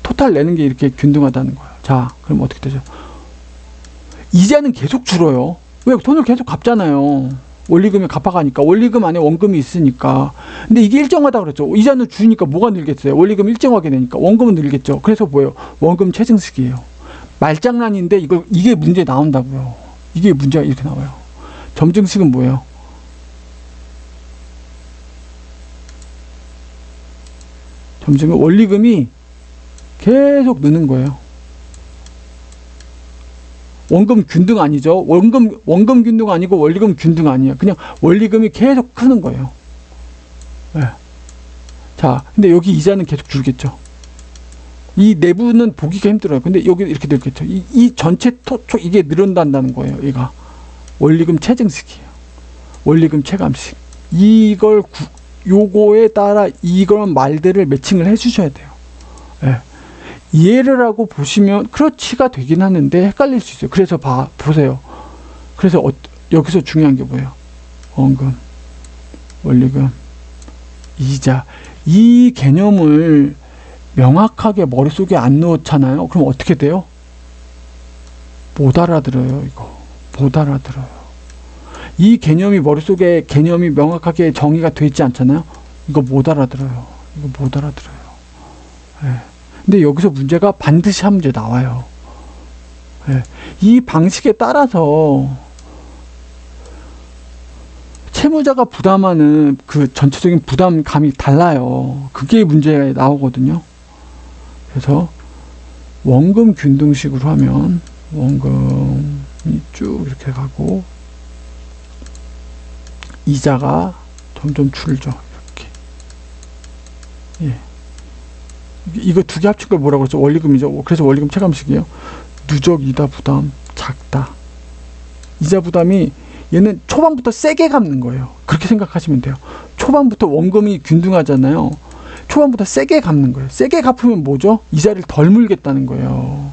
토탈 내는 게 이렇게 균등하다는 거예요. 자, 그럼 어떻게 되죠? 이자는 계속 줄어요. 왜? 돈을 계속 갚잖아요. 원리금이 갚아가니까. 원리금 안에 원금이 있으니까. 근데 이게 일정하다 그랬죠. 이자는 주니까 뭐가 늘겠어요? 원리금 일정하게 되니까 원금은 늘겠죠. 그래서 뭐예요? 원금 체증식이에요. 말장난인데 이게 문제 나온다고요. 이게 문제가 이렇게 나와요. 점증식은 뭐예요? 점증은 원리금이 계속 느는 거예요. 원금 균등 아니죠. 원금 균등 아니고 원리금 균등 아니에요. 그냥 원리금이 계속 크는 거예요. 네. 자, 근데 여기 이자는 계속 줄겠죠. 이 내부는 보기가 힘들어요. 근데 여기 이렇게 늘겠죠. 이 전체 이게 늘어난다는 거예요. 얘가 원리금 체증식이에요. 원리금 체감식. 요거에 따라 이런 말들을 매칭을 해주셔야 돼요. 네. 이해를 하고 보시면 그렇지가 되긴 하는데 헷갈릴 수 있어요. 그래서 보세요. 그래서 여기서 중요한 게 뭐예요? 원금, 원리금, 이자. 이 개념을 명확하게 머릿속에 안 넣었잖아요. 그럼 어떻게 돼요? 못 알아들어요. 이거 못 알아들어요. 이 개념이 머릿속에 개념이 명확하게 정의가 돼 있지 않잖아요. 이거 못 알아들어요. 이거 못 알아들어요. 네. 근데 여기서 문제가 반드시 한 문제 나와요. 네. 이 방식에 따라서 채무자가 부담하는 그 전체적인 부담감이 달라요. 그게 문제가 나오거든요. 그래서 원금 균등식으로 하면 원금이 쭉 이렇게 가고 이자가 점점 줄죠. 이렇게. 예. 이거 두 개 합친 걸 뭐라고 그러죠? 원리금이죠. 그래서 원리금 체감식이에요. 누적 이자 부담 작다. 이자 부담이 얘는 초반부터 세게 갚는 거예요. 그렇게 생각하시면 돼요. 초반부터 원금이 균등하잖아요. 초반부터 세게 갚는 거예요. 세게 갚으면 뭐죠? 이자를 덜 물겠다는 거예요.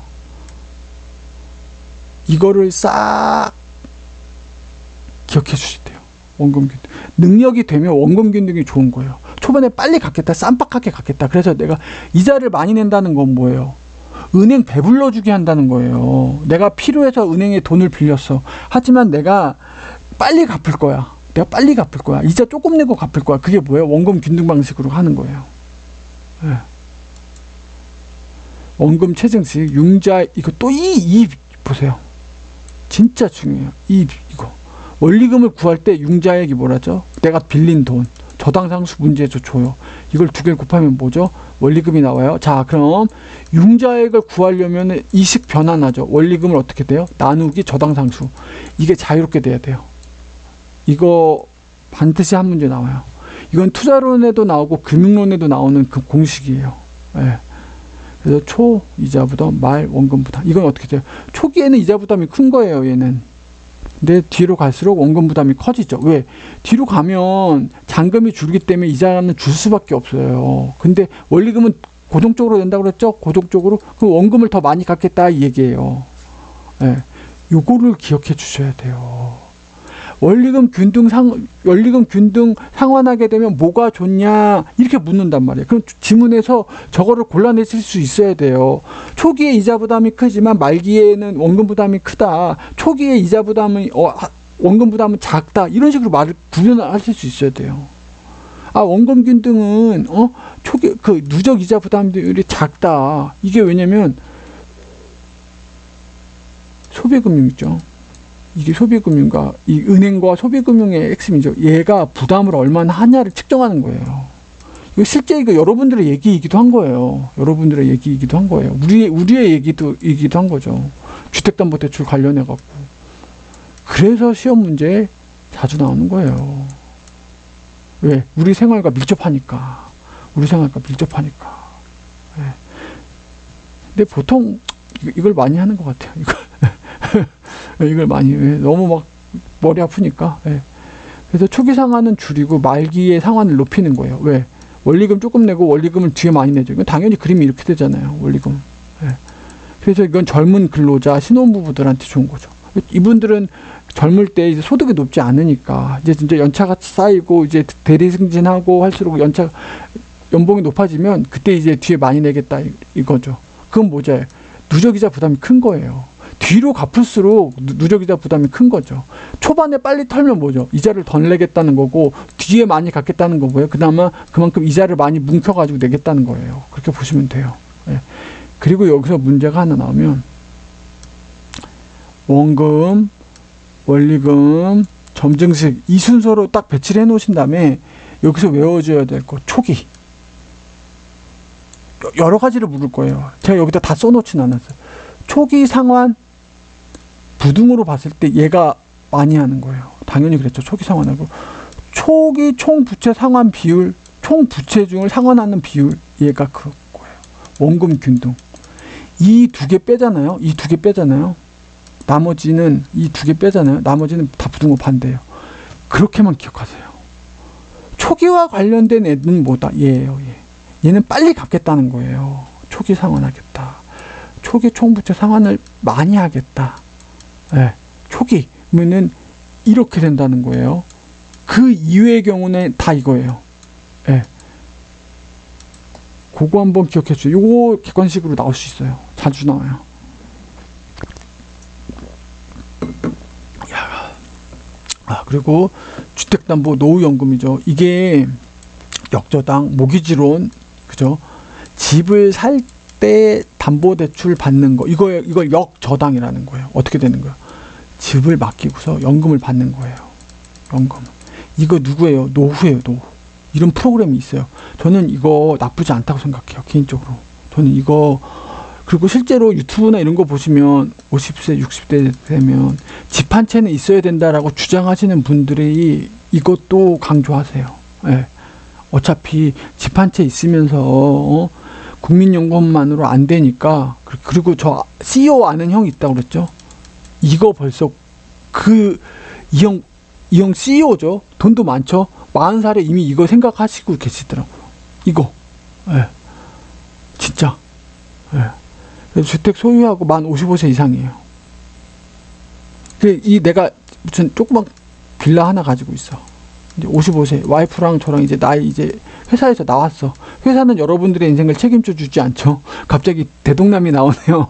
이거를 싹 기억해 주셔야 돼요. 원금 균등. 능력이 되면 원금 균등이 좋은 거예요. 초반에 빨리 갚겠다. 쌈박하게 갚겠다. 그래서 내가 이자를 많이 낸다는 건 뭐예요? 은행 배불러 주게 한다는 거예요. 내가 필요해서 은행에 돈을 빌렸어. 하지만 내가 빨리 갚을 거야. 내가 빨리 갚을 거야. 이자 조금 내고 갚을 거야. 그게 뭐예요? 원금 균등 방식으로 하는 거예요. 네. 원금 체증식, 융자, 이거 또 보세요. 진짜 중요해요. 이거. 원리금을 구할 때 융자액이 뭐라죠? 내가 빌린 돈. 저당상수 문제에서 줘요. 이걸 두 개를 곱하면 뭐죠? 원리금이 나와요. 자, 그럼 융자액을 구하려면 이식 변환하죠. 원리금을 어떻게 돼요? 나누기 저당상수. 이게 자유롭게 돼야 돼요. 이거 반드시 한 문제 나와요. 이건 투자론에도 나오고 금융론에도 나오는 그 공식이에요. 네. 그래서 초 이자 부담 말 원금 부담. 이건 어떻게 돼요? 초기에는 이자 부담이 큰 거예요. 얘는. 근데 뒤로 갈수록 원금 부담이 커지죠. 왜? 뒤로 가면 잔금이 줄기 때문에 이자는 줄 수밖에 없어요. 근데 원리금은 고정적으로 낸다고 그랬죠? 고정적으로. 그 원금을 더 많이 갚겠다 이 얘기예요. 네. 요거를 기억해 주셔야 돼요. 원리금 균등 상환하게 되면 뭐가 좋냐 이렇게 묻는단 말이에요. 그럼 지문에서 저거를 골라내실 수 있어야 돼요. 초기에 이자 부담이 크지만 말기에는 원금 부담이 크다. 초기에 이자 부담은 원금 부담은 작다. 이런 식으로 말을 구분하실 수 있어야 돼요. 아, 원금 균등은 초기 그 누적 이자 부담률이 작다. 이게 왜냐면 소비금융이죠. 이게 소비금융과 이 은행과 소비금융의 핵심이죠. 얘가 부담을 얼마나 하냐를 측정하는 거예요. 이거 실제 이거 여러분들의 얘기이기도 한 거예요. 여러분들의 얘기이기도 한 거예요. 우리의 얘기이기도 한 거죠. 주택담보대출 관련해 갖고. 그래서 시험 문제에 자주 나오는 거예요. 왜? 우리 생활과 밀접하니까. 네. 근데 보통 이걸 많이 하는 것 같아요. 이걸 많이 너무 막 머리 아프니까. 예. 그래서 초기 상환은 줄이고 말기의 상환을 높이는 거예요. 왜? 원리금 조금 내고 원리금을 뒤에 많이 내죠. 이건 당연히 그림이 이렇게 되잖아요. 원리금. 예. 그래서 이건 젊은 근로자 신혼부부들한테 좋은 거죠. 이분들은 젊을 때 이제 소득이 높지 않으니까 이제 진짜 연차가 쌓이고 이제 대리승진하고 할수록 연봉이 높아지면 그때 이제 뒤에 많이 내겠다 이거죠. 그건 뭐죠? 누적이자 부담이 큰 거예요. 뒤로 갚을수록 누적이자 부담이 큰 거죠. 초반에 빨리 털면 뭐죠? 이자를 덜 내겠다는 거고, 뒤에 많이 갚겠다는 거고요. 그나마 그만큼 이자를 많이 뭉쳐가지고 내겠다는 거예요. 그렇게 보시면 돼요. 예. 그리고 여기서 문제가 하나 나오면, 원금, 원리금, 점증식 이 순서로 딱 배치를 해 놓으신 다음에 여기서 외워줘야 될 거 초기. 여러 가지를 물을 거예요. 제가 여기다 다 써놓진 않았어요. 초기 상환, 부등으로 봤을 때 얘가 많이 하는 거예요. 당연히 그랬죠. 초기 상환하고. 초기 총 부채 상환 비율, 총 부채 중을 상환하는 비율, 얘가 그거예요. 원금 균등. 이 두 개 빼잖아요. 이 두 개 빼잖아요. 나머지는 이 두 개 빼잖아요. 나머지는 다 부등호 반대예요. 그렇게만 기억하세요. 초기와 관련된 애는 뭐다? 얘예요. 얘. 얘는 빨리 갚겠다는 거예요. 초기 상환하겠다. 초기 총부채 상환을 많이 하겠다. 예. 초기면은 이렇게 된다는 거예요. 그 이외의 경우는 다 이거예요. 예. 그거 한번 기억해 주세요. 요거 객관식으로 나올 수 있어요. 자주 나와요. 그리고 주택담보 노후연금이죠. 이게 역저당, 모기지론, 그죠? 집을 살 때 담보대출 받는 거, 이걸 역저당이라는 거예요. 어떻게 되는 거예요? 집을 맡기고서 연금을 받는 거예요. 연금. 이거 누구예요? 노후예요, 노후. 이런 프로그램이 있어요. 저는 이거 나쁘지 않다고 생각해요, 개인적으로. 저는 이거, 그리고 실제로 유튜브나 이런 거 보시면 50세, 60대 되면 집 한 채는 있어야 된다라고 주장하시는 분들이 이것도 강조하세요. 예. 어차피 집 한 채 있으면서 국민연금만으로 안 되니까. 그리고 저 CEO 아는 형이 있다고 그랬죠. 이거 벌써 이 형 CEO죠. 돈도 많죠. 40살에 이미 이거 생각하시고 계시더라고요. 이거. 예. 진짜. 예. 주택 소유하고 만 55세 이상이에요. 내가 무슨 조그만 빌라 하나 가지고 있어. 이제 55세 와이프랑 저랑 이제 나이 이제 회사에서 나왔어. 회사는 여러분들의 인생을 책임져 주지 않죠. 갑자기 대동남이 나오네요.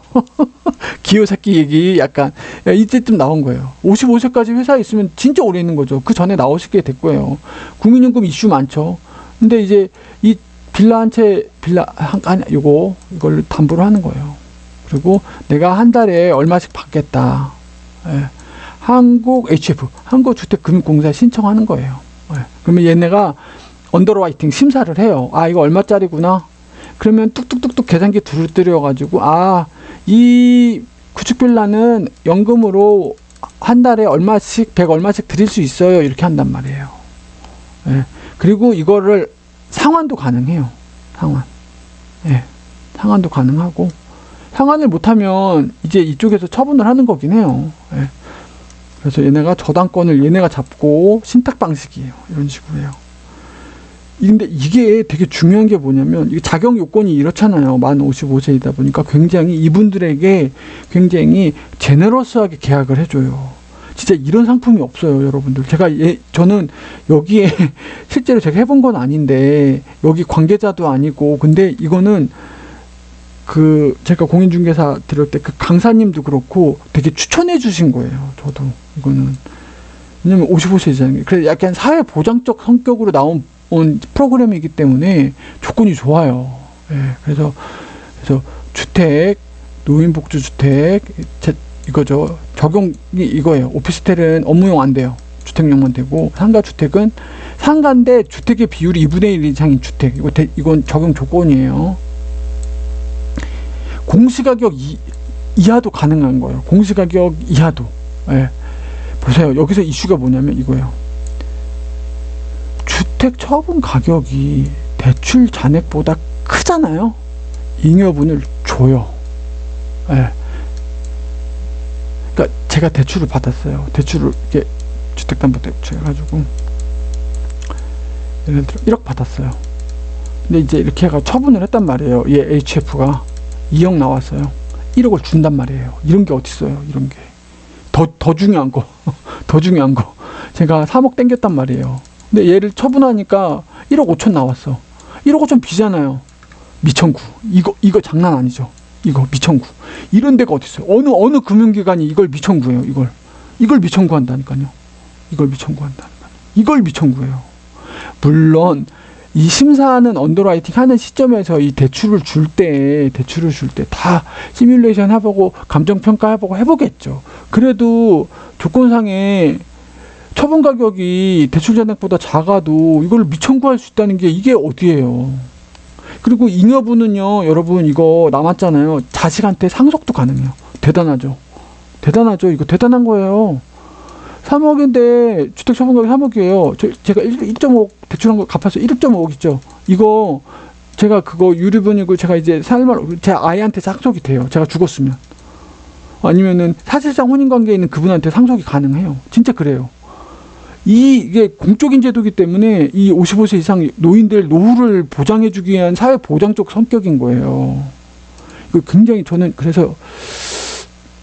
기요새끼 얘기 약간 이때쯤 나온 거예요. 55세까지 회사에 있으면 진짜 오래 있는 거죠. 그 전에 나오시게 될 거예요. 국민연금 이슈 많죠. 근데 이제 이 빌라 한 채, 이걸 담보로 하는 거예요. 그리고 내가 한 달에 얼마씩 받겠다. 예. 한국 HF, 한국주택금융공사에 신청하는 거예요. 예. 그러면 얘네가 언더라이팅 심사를 해요. 이거 얼마짜리구나. 그러면 뚝뚝뚝뚝 계산기 두드려가지고, 이 구축빌라는 연금으로 한 달에 얼마씩, 100 얼마씩 드릴 수 있어요. 이렇게 한단 말이에요. 예. 그리고 이거를 상환도 가능해요. 상환. 예. 상환도 가능하고, 상환을 못하면 이제 이쪽에서 처분을 하는 거긴 해요. 예. 그래서 얘네가 저당권을 얘네가 잡고 신탁 방식이에요. 이런 식으로요. 근데 이게 되게 중요한 게 뭐냐면, 이게 자격 요건이 이렇잖아요. 만 55세이다 보니까 굉장히 이분들에게 굉장히 제너러스하게 계약을 해줘요. 진짜 이런 상품이 없어요, 여러분들. 저는 여기에 실제로 제가 해본 건 아닌데, 여기 관계자도 아니고, 근데 이거는 제가 공인중개사 들을 때 그 강사님도 그렇고 되게 추천해 주신 거예요. 저도 이거는. 왜냐면 55세잖아요. 그래서 약간 사회보장적 성격으로 나온 프로그램이기 때문에 조건이 좋아요. 예, 그래서 주택, 노인복지주택, 이거죠. 적용이 이거예요. 오피스텔은 업무용 안 돼요. 주택용만 되고, 상가주택은 상가인데 주택의 비율이 2분의 1 이상인 주택. 이건 적용 조건이에요. 공시가격 이하도 가능한 거예요. 공시가격 이하도. 예. 보세요. 여기서 이슈가 뭐냐면 이거예요. 주택 처분 가격이 대출 잔액보다 크잖아요. 잉여분을 줘요. 예. 그러니까 제가 대출을 받았어요. 대출을 이게 주택담보대출 해가지고 예를 들어 1억 받았어요. 근데 이제 이렇게 해가 처분을 했단 말이에요. 얘 HF가 2억 나왔어요. 1억을 준단 말이에요. 이런 게 어딨어요. 이런 게. 더 중요한 거. 더 중요한 거. 제가 3억 땡겼단 말이에요. 근데 얘를 처분하니까 1억 5천 나왔어. 1억 5천 비잖아요. 미천구. 이거 장난 아니죠. 이거 미청구. 이런 데가 어디 있어요? 어느 금융기관이 이걸 미청구해요. 이걸 미청구한다니까요. 이걸 미청구해요. 물론 이 심사하는 언더라이팅 하는 시점에서 이 대출을 줄 때 다 시뮬레이션 해보고 감정평가 해보겠죠. 그래도 조건상에 처분 가격이 대출 잔액보다 작아도 이걸 미청구할 수 있다는 게 이게 어디예요. 그리고 잉여분은요, 여러분 이거 남았잖아요. 자식한테 상속도 가능해요. 대단하죠. 이거 대단한 거예요. 3억인데 주택 처분 가격이 3억이에요. 제가 1.5억 대출한 거 갚아서 1.5억 있죠. 이거 제가 그거 유류분이고 제가 이제 제 아이한테 상속이 돼요. 제가 죽었으면. 아니면은 사실상 혼인관계에 있는 그분한테 상속이 가능해요. 진짜 그래요. 이게 공적인 제도이기 때문에 이 55세 이상 노인들 노후를 보장해주기 위한 사회보장적 성격인 거예요. 이거 굉장히 저는 그래서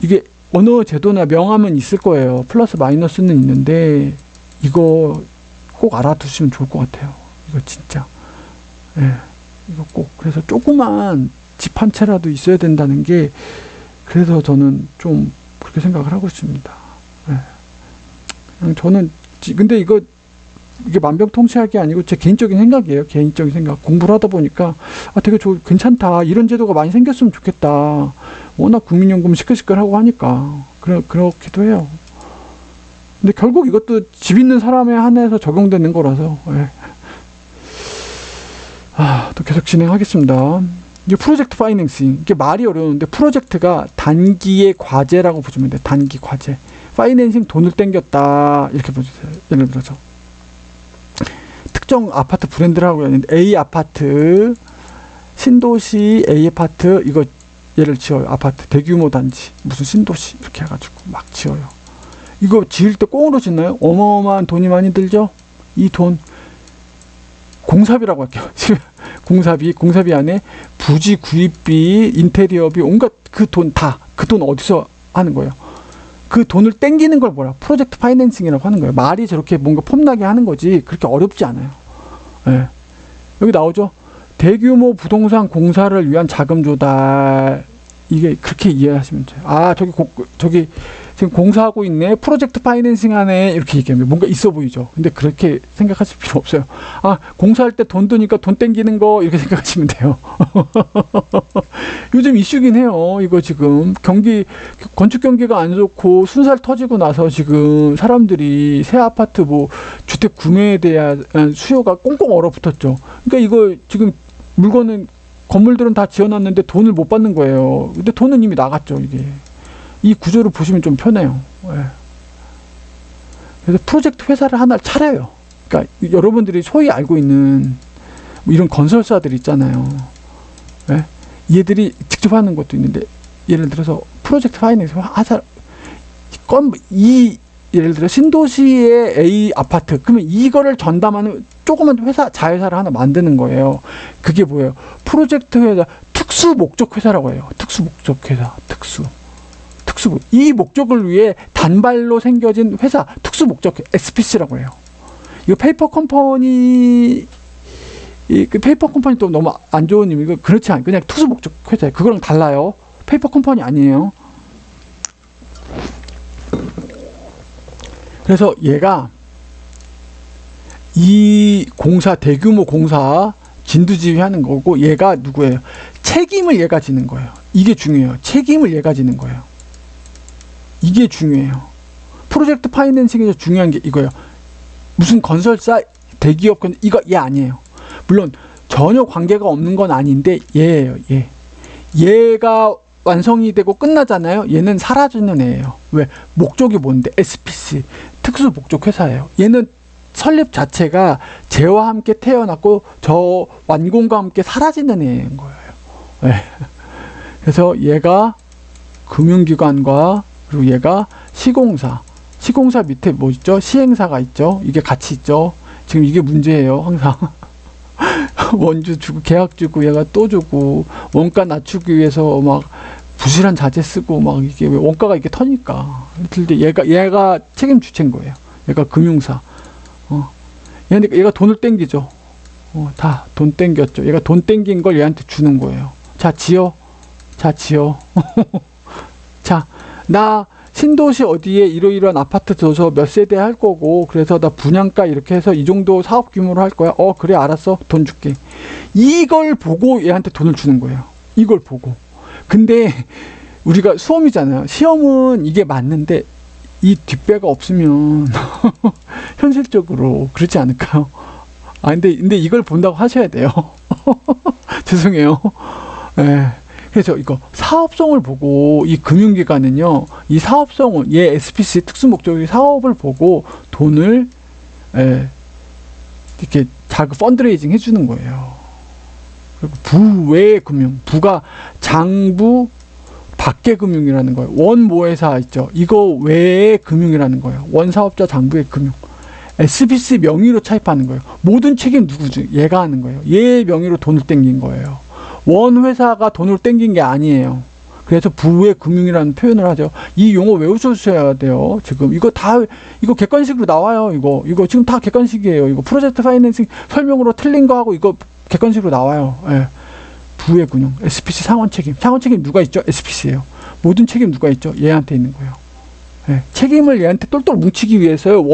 이게 어느 제도나 명함은 있을 거예요. 플러스 마이너스는 있는데 이거 꼭 알아두시면 좋을 것 같아요. 이거 진짜. 예. 이거 꼭. 그래서 조그만 집 한 채라도 있어야 된다는 게 그래서 저는 좀 그렇게 생각을 하고 있습니다. 예. 저는 근데 이게 만병통치할 게 아니고 제 개인적인 생각이에요. 개인적인 생각. 공부를 하다 보니까 되게 괜찮다. 이런 제도가 많이 생겼으면 좋겠다. 워낙 국민연금 시끌시끌하고 하니까 그렇기도 해요. 근데 결국 이것도 집 있는 사람에 한해서 적용되는 거라서 예. 또 계속 진행하겠습니다. 이게 프로젝트 파이낸싱. 이게 말이 어려운데 프로젝트가 단기의 과제라고 보시면 돼요. 단기 과제. 파이낸싱 돈을 땡겼다. 이렇게 보세요. 예를 들어서 특정 아파트 브랜드라고 하는데 A 아파트, 신도시 A 아파트 이거 예를 지어요. 아파트 대규모 단지 무슨 신도시 이렇게 해가지고 막 지어요. 이거 지을 때 꽁으로 짓나요? 어마어마한 돈이 많이 들죠? 이 돈 공사비라고 할게요. 공사비 안에 부지 구입비, 인테리어비 온갖 그 돈 어디서 하는 거예요? 그 돈을 땡기는 걸 뭐라 프로젝트 파이낸싱이라고 하는 거예요. 말이 저렇게 뭔가 폼나게 하는 거지 그렇게 어렵지 않아요. 예. 여기 나오죠. 대규모 부동산 공사를 위한 자금 조달. 이게 그렇게 이해하시면 돼요. 저기 지금 공사하고 있네. 프로젝트 파이낸싱 하네. 이렇게 얘기하면 뭔가 있어 보이죠. 근데 그렇게 생각하실 필요 없어요. 공사할 때 돈 드니까 돈 땡기는 거 이렇게 생각하시면 돼요. 요즘 이슈긴 해요. 이거 지금 건축 경기가 안 좋고 순살 터지고 나서 지금 사람들이 새 아파트 주택 구매에 대한 수요가 꽁꽁 얼어붙었죠. 그러니까 이거 지금 건물들은 다 지어놨는데 돈을 못 받는 거예요. 근데 돈은 이미 나갔죠, 이게. 이 구조를 보시면 좀 편해요. 예. 그래서 프로젝트 회사를 하나 차려요. 그러니까 여러분들이 소위 알고 있는 이런 건설사들 있잖아요. 예? 얘들이 직접 하는 것도 있는데 예를 들어서 프로젝트 파이낸스 예를 들어 신도시의 A 아파트 그러면 이거를 전담하는 조그만 자회사를 하나 만드는 거예요. 그게 뭐예요? 프로젝트 회사 특수 목적 회사라고 해요. 특수 목적 회사. 이 목적을 위해 단발로 생겨진 회사 특수 목적 SPC라고 해요. 이거 페이퍼 컴퍼니 또 너무 안 좋은 의미고 그렇지 않아요. 그냥 특수 목적 회사예요. 그거랑 달라요. 페이퍼 컴퍼니 아니에요. 그래서 얘가 이 대규모 공사 진두지휘하는 거고 얘가 누구예요? 책임을 얘가 지는 거예요. 이게 중요해요. 책임을 얘가 지는 거예요. 이게 중요해요. 프로젝트 파이낸싱에서 중요한 게 이거예요. 무슨 건설사, 대기업, 이거 얘 아니에요. 물론 전혀 관계가 없는 건 아닌데 얘예요. 얘가 완성이 되고 끝나잖아요. 얘는 사라지는 애예요. 왜? 목적이 뭔데? SPC, 특수 목적 회사예요. 얘는 설립 자체가 쟤와 함께 태어났고 저 완공과 함께 사라지는 애인 거예요. 네. 그래서 얘가 금융기관과 그리고 얘가 시공사 밑에 뭐 있죠? 시행사가 있죠? 이게 같이 있죠? 지금 이게 문제예요. 항상 원주 주고 계약 주고 얘가 또 주고 원가 낮추기 위해서 막 부실한 자재 쓰고 막 이게 왜 원가가 이렇게 터니까. 근데 얘가 책임 주체인 거예요. 얘가 금융사. 얘가 돈을 땡기죠. 다 돈 땡겼죠. 얘가 돈 땡긴 걸 얘한테 주는 거예요. 자, 지어. 자, 지어. 자, 나 신도시 어디에 이러이러한 아파트 줘서 몇 세대 할 거고, 그래서 나 분양가 이렇게 해서 이 정도 사업 규모로 할 거야. 그래, 알았어. 돈 줄게. 이걸 보고 얘한테 돈을 주는 거예요. 이걸 보고. 근데 우리가 수험이잖아요. 시험은 이게 맞는데 이 뒷배가 없으면 현실적으로 그렇지 않을까요? 근데 이걸 본다고 하셔야 돼요. 죄송해요. 예. 그래서 이거 사업성을 보고 이 금융기관은요, 이 사업성을, 얘 SPC 특수목적의 사업을 보고 돈을 이렇게 자금 펀드레이징 해주는 거예요. 그리고 부외 금융, 부가 장부 밖의 금융이라는 거예요. 원모회사 있죠. 이거 외의 금융이라는 거예요. 원사업자 장부의 금융. SPC 명의로 차입하는 거예요. 모든 책임 누구죠? 얘가 하는 거예요. 얘 명의로 돈을 땡긴 거예요. 원 회사가 돈을 땡긴 게 아니에요. 그래서 부의 금융이라는 표현을 하죠. 이 용어 외우셔야 돼요. 지금 이거 객관식으로 나와요. 이거 지금 다 객관식이에요. 이거 프로젝트 파이낸싱 설명으로 틀린 거 하고 이거 객관식으로 나와요. 예. 부의 금융, SPC 상환 책임 누가 있죠? SPC예요. 모든 책임 누가 있죠? 얘한테 있는 거예요. 예. 책임을 얘한테 똘똘 뭉치기 위해서요.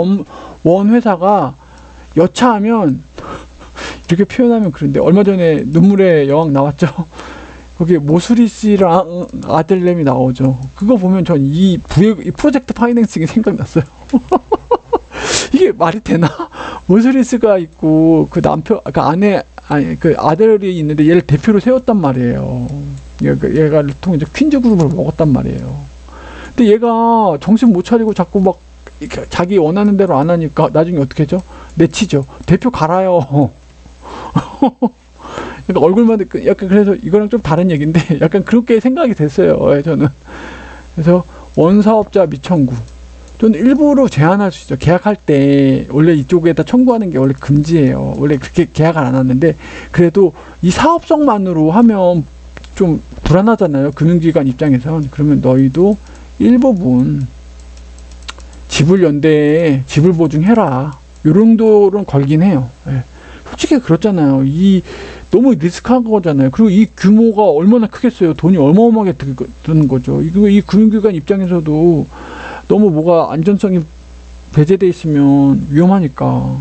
원 회사가 여차하면 이렇게 표현하면 그런데, 얼마 전에 눈물의 여왕 나왔죠. 거기 모수리 씨랑 아들내미 나오죠. 그거 보면 전 이 프로젝트 파이낸싱이 생각났어요. 이게 말이 되나? 모수리 씨가 있고 그 남편, 그 아내, 그 아들이 있는데 얘를 대표로 세웠단 말이에요. 얘가 통해서 퀸즈 그룹을 먹었단 말이에요. 근데 얘가 정신 못 차리고 자꾸 막 자기 원하는 대로 안 하니까 나중에 어떻게 하죠? 내치죠. 대표 갈아요. 그러니까 얼굴만 약간, 그래서 이거랑 좀 다른 얘기인데 약간 그렇게 생각이 됐어요. 저는. 그래서 원사업자 미청구, 저는 일부러 제한할 수 있죠. 계약할 때 원래 이쪽에다 청구하는 게 원래 금지예요. 원래 그렇게 계약을 안 하는데, 그래도 이 사업성만으로 하면 좀 불안하잖아요. 금융기관 입장에선. 그러면 너희도 일부분 지불연대에 지불 보증해라. 요 정도는 걸긴 해요. 예. 솔직히 그렇잖아요. 너무 리스크한 거잖아요. 그리고 이 규모가 얼마나 크겠어요. 돈이 어마어마하게 드는 거죠. 이 금융기관 입장에서도 너무 뭐가 안전성이 배제돼 있으면 위험하니까.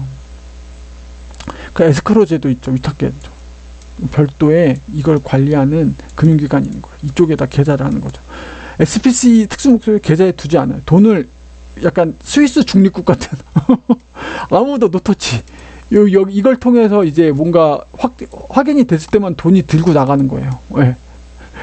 그 에스크로 제도 있죠. 위탁계죠. 별도의 이걸 관리하는 금융기관이 있는 거예요. 이쪽에다 계좌를 하는 거죠. SPC 특수목적을 계좌에 두지 않아요. 돈을 약간 스위스 중립국 같은 아무도 노터치. 이걸 통해서 이제 뭔가 확인이 됐을 때만 돈이 들고 나가는 거예요. 네.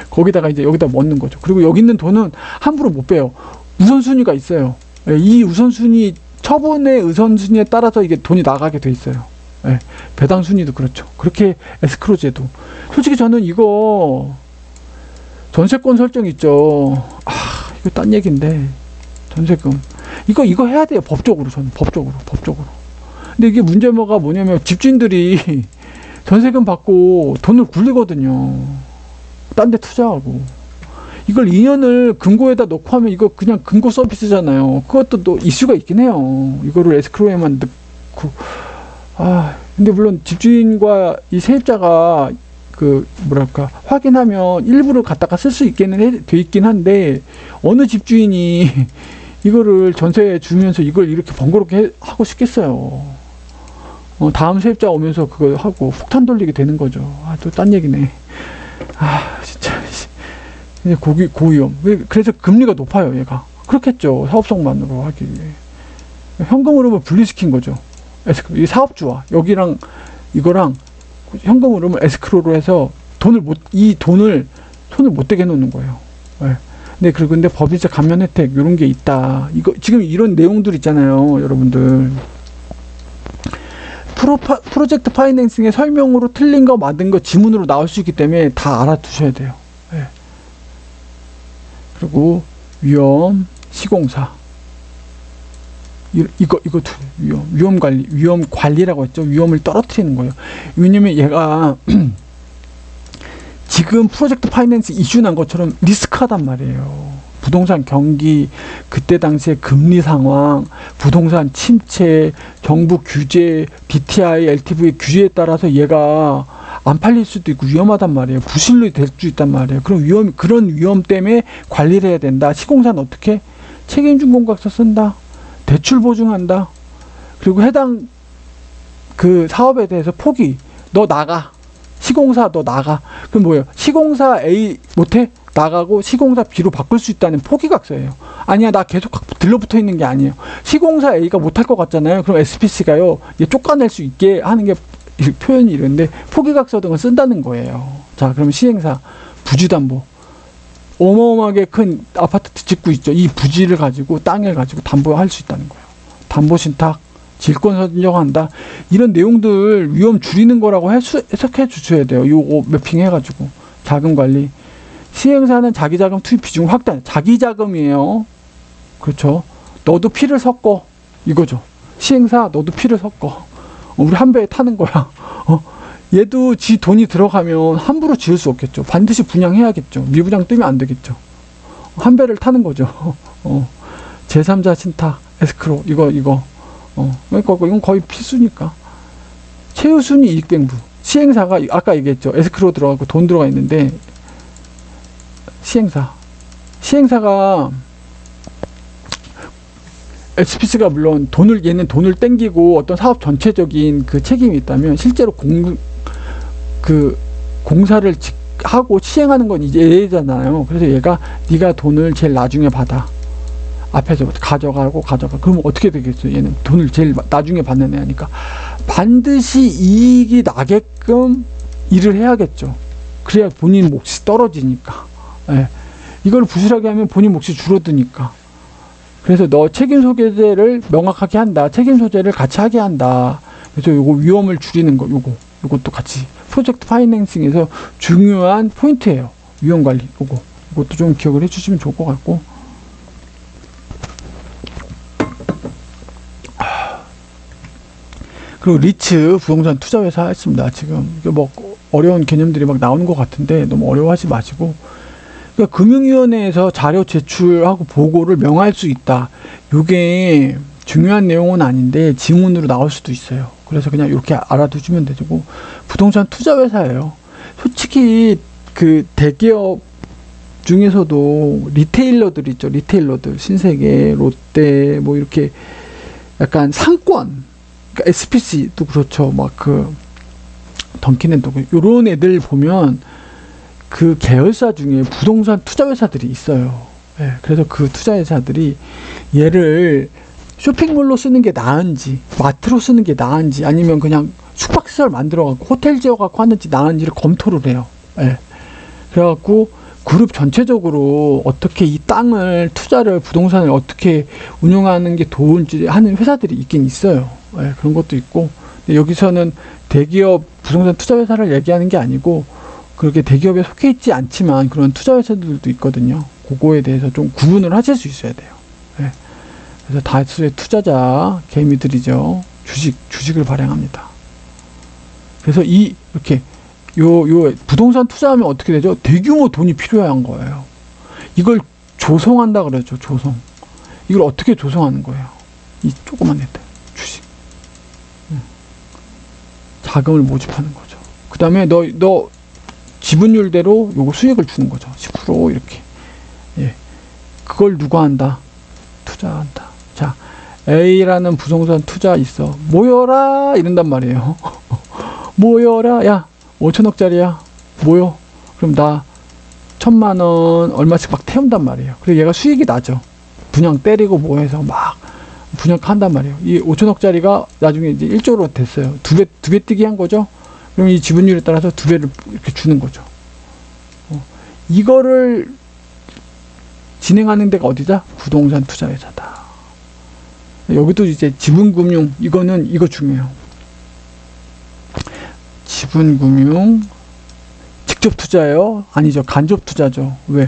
거기다가 이제 여기다 넣는 거죠. 그리고 여기 있는 돈은 함부로 못 빼요. 우선순위가 있어요. 네. 이 우선순위, 처분의 우선순위에 따라서 이게 돈이 나가게 돼 있어요. 네. 배당 순위도 그렇죠. 그렇게 에스크로 제도. 솔직히 저는 이거 전세권 설정 있죠. 이거 딴 얘기인데, 전세금. 이거 해야 돼요. 법적으로. 저는 법적으로. 근데 이게 문제가 뭐냐면 집주인들이 전세금 받고 돈을 굴리거든요. 딴 데 투자하고. 이걸 2년을 금고에다 넣고 하면 이거 그냥 금고 서비스잖아요. 그것도 또 이슈가 있긴 해요. 이거를 에스크로에만 넣고. 근데 물론 집주인과 이 세입자가 확인하면 일부를 갖다가 쓸 수 있게는 돼 있긴 한데, 어느 집주인이 이거를 전세 주면서 이걸 이렇게 번거롭게 하고 싶겠어요. 다음 세입자 오면서 그거 하고 폭탄 돌리게 되는 거죠. 또 딴 얘기네. 진짜. 고위험. 그래서 금리가 높아요, 얘가. 그렇겠죠. 사업성만으로 하기 위해. 현금 흐름을 분리시킨 거죠. 이 사업주와 이거랑 현금 흐름을 에스크로로 해서 손을 못 대게 해놓는 거예요. 네. 근데 법인세 감면 혜택, 요런 게 있다. 지금 이런 내용들 있잖아요, 여러분들. 프로젝트 파이낸싱의 설명으로 틀린 거, 맞은 거 지문으로 나올 수 있기 때문에 다 알아두셔야 돼요. 네. 그리고 위험, 시공사. 이거 위험 관리라고 했죠. 위험을 떨어뜨리는 거예요. 왜냐면 얘가 지금 프로젝트 파이낸스 이슈 난 것처럼 리스크하단 말이에요. 부동산 경기, 그때 당시에 금리 상황, 부동산 침체, 정부 규제, DTI, LTV 규제에 따라서 얘가 안 팔릴 수도 있고 위험하단 말이에요. 부실로 될 수 있단 말이에요. 그런 위험 때문에 관리를 해야 된다. 시공사는 어떻게? 책임준 공각서 쓴다. 대출 보증한다. 그리고 해당 그 사업에 대해서 포기. 너 나가. 시공사 너 나가. 그럼 뭐예요? 시공사 A 못해? 나가고 시공사 B로 바꿀 수 있다는 포기각서예요. 아니야, 나 계속 들러붙어 있는 게 아니에요. 시공사 A가 못할 것 같잖아요. 그럼 SPC가요, 얘 쫓아낼 수 있게 하는 게 표현이 이런데 포기각서 등을 쓴다는 거예요. 자, 그럼 시행사 부지담보. 어마어마하게 큰 아파트 짓고 있죠. 이 부지를 가지고 땅을 가지고 담보할 수 있다는 거예요. 담보신탁, 질권 선정한다. 이런 내용들 위험 줄이는 거라고 해석해 주셔야 돼요. 요거 매핑해가지고 자금 관리. 시행사는 자기자금 투입 비중 확대. 자기자금이에요. 그렇죠. 너도 피를 섞어. 이거죠. 시행사 너도 피를 섞어. 우리 한 배에 타는 거야. 얘도 지 돈이 들어가면 함부로 지을 수 없겠죠. 반드시 분양해야겠죠. 미분양 뜨면 안 되겠죠. 한 배를 타는 거죠. 제3자 신탁, 에스크로 이거. 그러니까 이건 거의 필수니까. 최우순위 이익배부. 시행사가 아까 얘기했죠. 에스크로 들어가고 돈 들어가 있는데 시행사가 SPC가 물론 얘는 돈을 땡기고 어떤 사업 전체적인 그 책임이 있다면 실제로 공사를 하고 시행하는 건 이제 얘잖아요. 그래서 얘가 네가 돈을 제일 나중에 받아. 앞에서 가져가고 그러면 어떻게 되겠어요? 얘는 돈을 제일 나중에 받는 애니까 반드시 이익이 나게끔 일을 해야겠죠. 그래야 본인 몫이 떨어지니까. 예. 이걸 부실하게 하면 본인 몫이 줄어드니까. 그래서 너 책임 소재를 명확하게 한다. 책임 소재를 같이 하게 한다. 그래서 요거 위험을 줄이는 거, 요것도 같이 프로젝트 파이낸싱에서 중요한 포인트예요. 위험 관리, 요것도 좀 기억을 해주시면 좋을 것 같고. 그리고 리츠 부동산 투자회사 했습니다. 지금 이게 뭐 어려운 개념들이 막 나오는 것 같은데 너무 어려워하지 마시고. 그러니까 금융위원회에서 자료 제출하고 보고를 명할 수 있다. 요게 중요한 내용은 아닌데 지문으로 나올 수도 있어요. 그래서 그냥 이렇게 알아두시면 되고. 부동산 투자회사예요. 솔직히 그 대기업 중에서도 리테일러들 있죠. 리테일러들 신세계, 롯데 뭐 이렇게 약간 상권, 그러니까 SPC도 그렇죠. 막 그 던킨앤도 요런 애들 보면 그 계열사 중에 부동산 투자회사들이 있어요. 예, 그래서 그 투자회사들이 얘를 쇼핑몰로 쓰는 게 나은지, 마트로 쓰는 게 나은지, 아니면 그냥 숙박시설 만들어갖고 호텔 지어갖고 하는지 나은지를 검토를 해요. 예. 그래갖고 그룹 전체적으로 어떻게 이 땅을, 부동산을 어떻게 운영하는 게 좋은지 하는 회사들이 있긴 있어요. 예, 그런 것도 있고. 근데 여기서는 대기업 부동산 투자회사를 얘기하는 게 아니고, 그렇게 대기업에 속해 있지 않지만 그런 투자회사들도 있거든요. 그거에 대해서 좀 구분을 하실 수 있어야 돼요. 예. 그래서 다수의 투자자 개미들이죠. 주식을 발행합니다. 그래서 이렇게 요 부동산 투자하면 어떻게 되죠? 대규모 돈이 필요한 거예요. 이걸 조성한다 그러죠. 조성. 이걸 어떻게 조성하는 거예요? 이 조그만 애들 주식. 자금을 모집하는 거죠. 그 다음에 너 지분율대로 요거 수익을 주는 거죠. 10% 이렇게. 예. 그걸 누가 한다? 투자한다. 자, A라는 부동산 투자 있어. 모여라! 이런단 말이에요. 모여라! 야, 5천억짜리야. 모여. 그럼 나 1,000만원 얼마씩 막 태운단 말이에요. 그래서 얘가 수익이 나죠. 분양 때리고 뭐 해서 막 분양한단 말이에요. 이 5천억짜리가 나중에 이제 1조로 됐어요. 두 배 뛰기 한 거죠. 그럼 이 지분율에 따라서 2배를 이렇게 주는 거죠. 이거를 진행하는 데가 어디다? 부동산 투자회사다. 여기도 이제 지분금융, 이거 중요해요. 지분금융, 직접 투자예요? 아니죠. 간접 투자죠. 왜?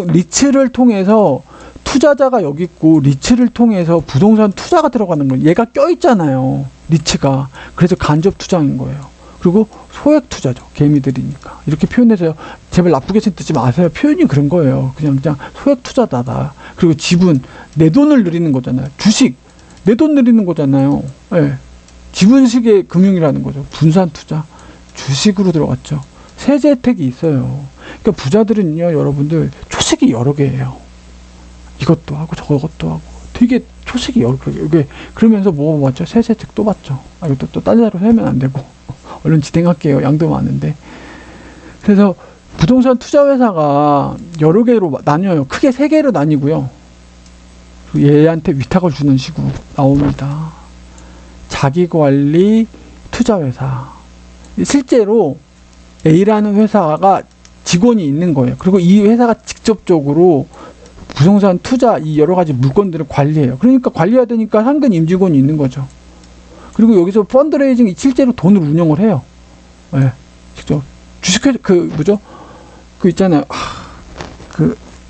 리츠를 통해서 투자자가 여기 있고, 리츠를 통해서 부동산 투자가 들어가는 거예요. 얘가 껴있잖아요. 리츠가. 그래서 간접 투자인 거예요. 그리고 소액 투자죠. 개미들이니까. 이렇게 표현해서 제발 나쁘게 듣지 마세요. 표현이 그런 거예요. 그냥 소액 투자다. 그리고 지분, 내 돈을 늘리는 거잖아요. 주식, 내 돈 늘리는 거잖아요. 예. 지분식의 금융이라는 거죠. 분산 투자. 주식으로 들어갔죠. 세제 혜택이 있어요. 그러니까 부자들은요, 여러분들 초식이 여러 개예요. 이것도 하고 저것도 하고 되게 초식이 여러 개. 이게 그러면서 뭐 받죠? 세제 혜택 또 받죠. 이것도 또 딴 데로 세면 안 되고 얼른 진행할게요. 양도 많은데. 그래서 부동산 투자회사가 여러 개로 나뉘어요. 크게 세 개로 나뉘고요. 얘한테 위탁을 주는 식으로 나옵니다. 자기관리 투자회사. 실제로 A라는 회사가 직원이 있는 거예요. 그리고 이 회사가 직접적으로 부동산 투자 이 여러 가지 물건들을 관리해요. 그러니까 관리해야 되니까 상근 임직원이 있는 거죠. 그리고 여기서 펀드레이징 실제로 돈을 운영을 해요. 네, 직접 주식회 그 있잖아요.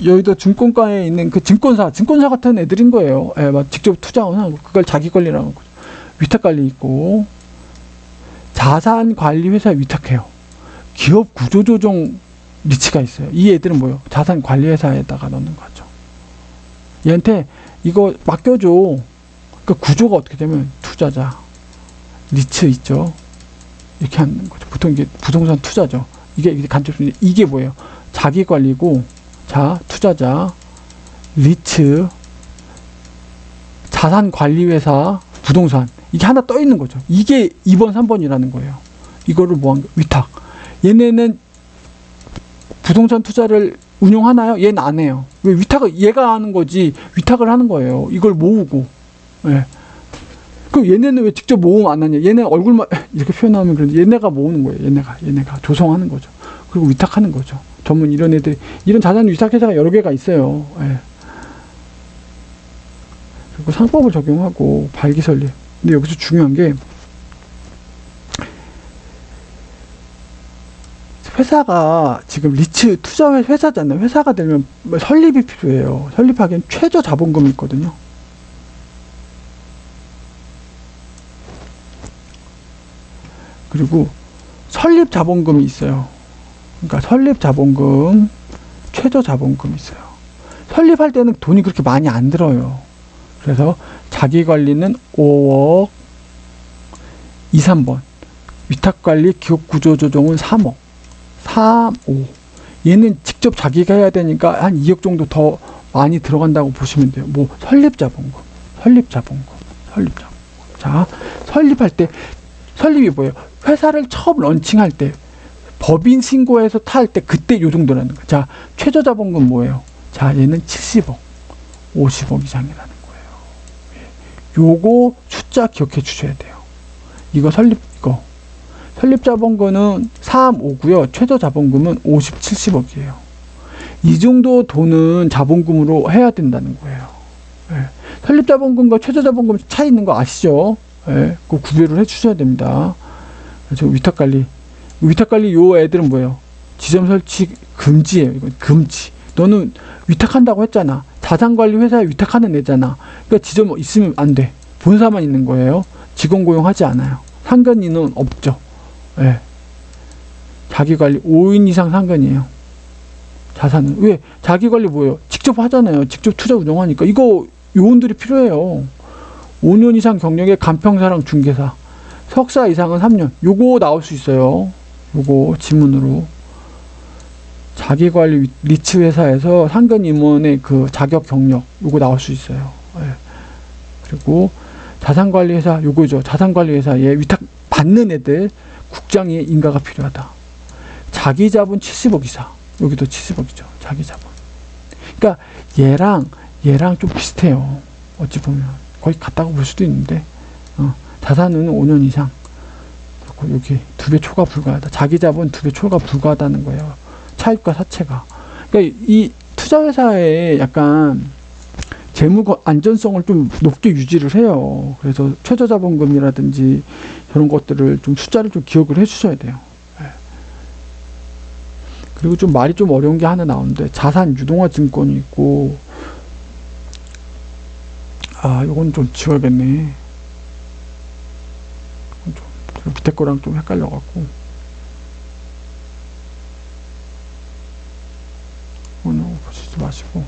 여의도 증권가에 있는 그 증권사 같은 애들인 거예요. 예, 막 직접 투자하고 그걸 자기 관리라는 거죠. 위탁 관리 있고 자산 관리 회사에 위탁해요. 기업 구조 조정 리츠가 있어요. 이 애들은 뭐예요? 자산 관리 회사에다가 넣는 거죠. 얘한테 이거 맡겨줘. 그러니까 구조가 어떻게 되면 투자자 리츠 있죠. 이렇게 하는 거죠. 보통 이게 부동산 투자죠. 이게 간접적으로 이게 뭐예요? 자기 관리고, 자 투자자 리츠 자산 관리 회사 부동산 이게 하나 떠 있는 거죠. 이게 2번 3번이라는 거예요. 이거를 뭐한 위탁. 얘네는 부동산 투자를 운용하나요? 얘는 안 해요. 왜? 위탁을 얘가 하는 거지 위탁을 하는 거예요. 이걸 모으고. 예. 그 얘네는 왜 직접 모으면 안 하냐? 얘네 얼굴만 이렇게 표현하면 그런데 얘네가 모으는 거예요. 얘네가 조성하는 거죠. 그리고 위탁하는 거죠. 전문 이런 애들이 이런 자산 위탁회사가 여러 개가 있어요. 예. 그리고 상법을 적용하고 발기설립. 근데 여기서 중요한 게 회사가 지금 리츠 투자 회사잖아요. 회사가 되면 설립이 필요해요. 설립하기엔 최저 자본금이 있거든요. 그리고 설립 자본금이 있어요. 그러니까 설립 자본금, 최저 자본금이 있어요. 설립할 때는 돈이 그렇게 많이 안 들어요. 그래서 자기 관리는 5억, 2, 3번. 위탁 관리, 기업 구조 조정은 3억. 3, 5. 얘는 직접 자기가 해야 되니까 한 2억 정도 더 많이 들어간다고 보시면 돼요. 뭐 설립 자본금. 자, 설립할 때 설립이 뭐예요? 회사를 처음 런칭할 때 법인 신고해서 탈 때 그때 요 정도라는 거예요. 자, 최저 자본금 뭐예요? 자, 얘는 70억, 50억 이상이라는 거예요. 요거 숫자 기억해 주셔야 돼요. 이거 설립 자본금은 3, 5고요. 최저 자본금은 50, 70억이에요. 이 정도 돈은 자본금으로 해야 된다는 거예요. 예. 설립 자본금과 최저 자본금 차이 있는 거 아시죠? 예. 그 구별을 해 주셔야 됩니다. 그래서 위탁 관리 요 애들은 뭐예요? 지점 설치 금지예요. 이건 금지. 너는 위탁한다고 했잖아. 자산관리 회사에 위탁하는 애잖아. 그러니까 지점 있으면 안 돼. 본사만 있는 거예요. 직원 고용하지 않아요. 상근인은 없죠. 예. 자기관리 5인 이상 상근이에요. 자산은. 왜? 자기관리 뭐예요? 직접 하잖아요. 직접 투자 운영하니까. 이거 요원들이 필요해요. 5년 이상 경력의 간평사랑 중개사. 석사 이상은 3년. 요거 나올 수 있어요. 요거 지문으로. 자기관리 리츠 회사에서 상근 임원의 그 자격 경력 요거 나올 수 있어요. 예. 그리고 자산관리 회사 요거죠. 자산관리 회사에 위탁 받는 애들 국장의 인가가 필요하다. 자기 자본 70억 이상. 여기도 70억이죠. 자기 자본. 그러니까 얘랑 좀 비슷해요. 어찌 보면 거의 같다고 볼 수도 있는데 자산은 5년 이상. 그리고 여기 2배 초과 불가하다. 자기 자본 2배 초과 불가하다는 거예요. 차입과 사채가. 그러니까 이 투자회사에 약간 재무 안전성을 좀 높게 유지를 해요. 그래서 최저 자본금이라든지 그런 것들을 좀 숫자를 좀 기억을 해 주셔야 돼요. 네. 그리고 좀 말이 좀 어려운 게 하나 나오는데 자산 유동화 증권이 있고 요건 좀 지워야겠네. 좀 밑에 거랑 좀 헷갈려갖고 오늘 보시지 마시고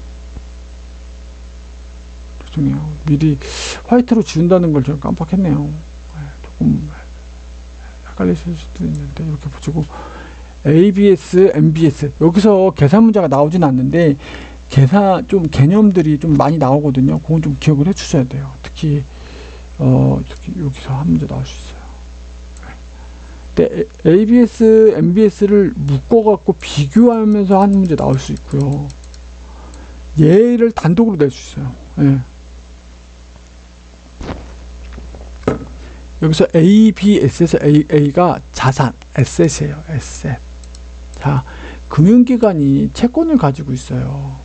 죄송해요. 미리 화이트로 지운다는 걸 제가 깜빡했네요. 조금 헷갈리실 수도 있는데, 이렇게 보시고 ABS, MBS 여기서 계산 문제가 나오진 않는데 계산 좀 개념들이 좀 많이 나오거든요. 그건 좀 기억을 해 주셔야 돼요. 특히 여기서 한 문제 나올 수 있어요. 근데 ABS, MBS를 묶어갖고 비교하면서 한 문제 나올 수 있고요. 얘를 단독으로 낼 수 있어요. 예. 여기서 ABS에서 A가 자산, 에셋이에요. 에셋. 자, 금융기관이 채권을 가지고 있어요.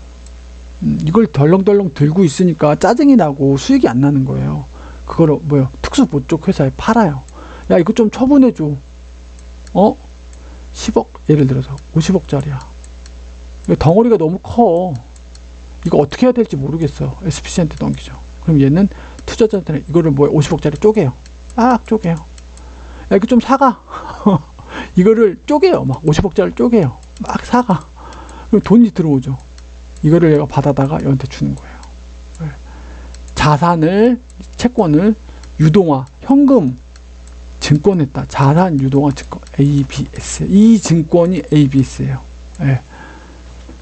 이걸 덜렁덜렁 들고 있으니까 짜증이 나고 수익이 안 나는 거예요. 그거를 특수보쪽 회사에 팔아요. 야, 이거 좀 처분해줘. 10억, 예를 들어서 50억짜리야. 덩어리가 너무 커. 이거 어떻게 해야 될지 모르겠어. SPC한테 넘기죠. 그럼 얘는 투자자한테 이거를 50억짜리 쪼개요. 막 쪼개요. 야, 이거 좀 사가. 이거를 쪼개요. 막 50억짜리 쪼개요. 막 사가. 그럼 돈이 들어오죠. 이거를 얘가 받아다가 얘한테 주는 거예요. 자산을, 채권을 유동화, 현금, 증권했다. 자산, 유동화, 증권, ABS. 이 증권이 ABS예요. 예.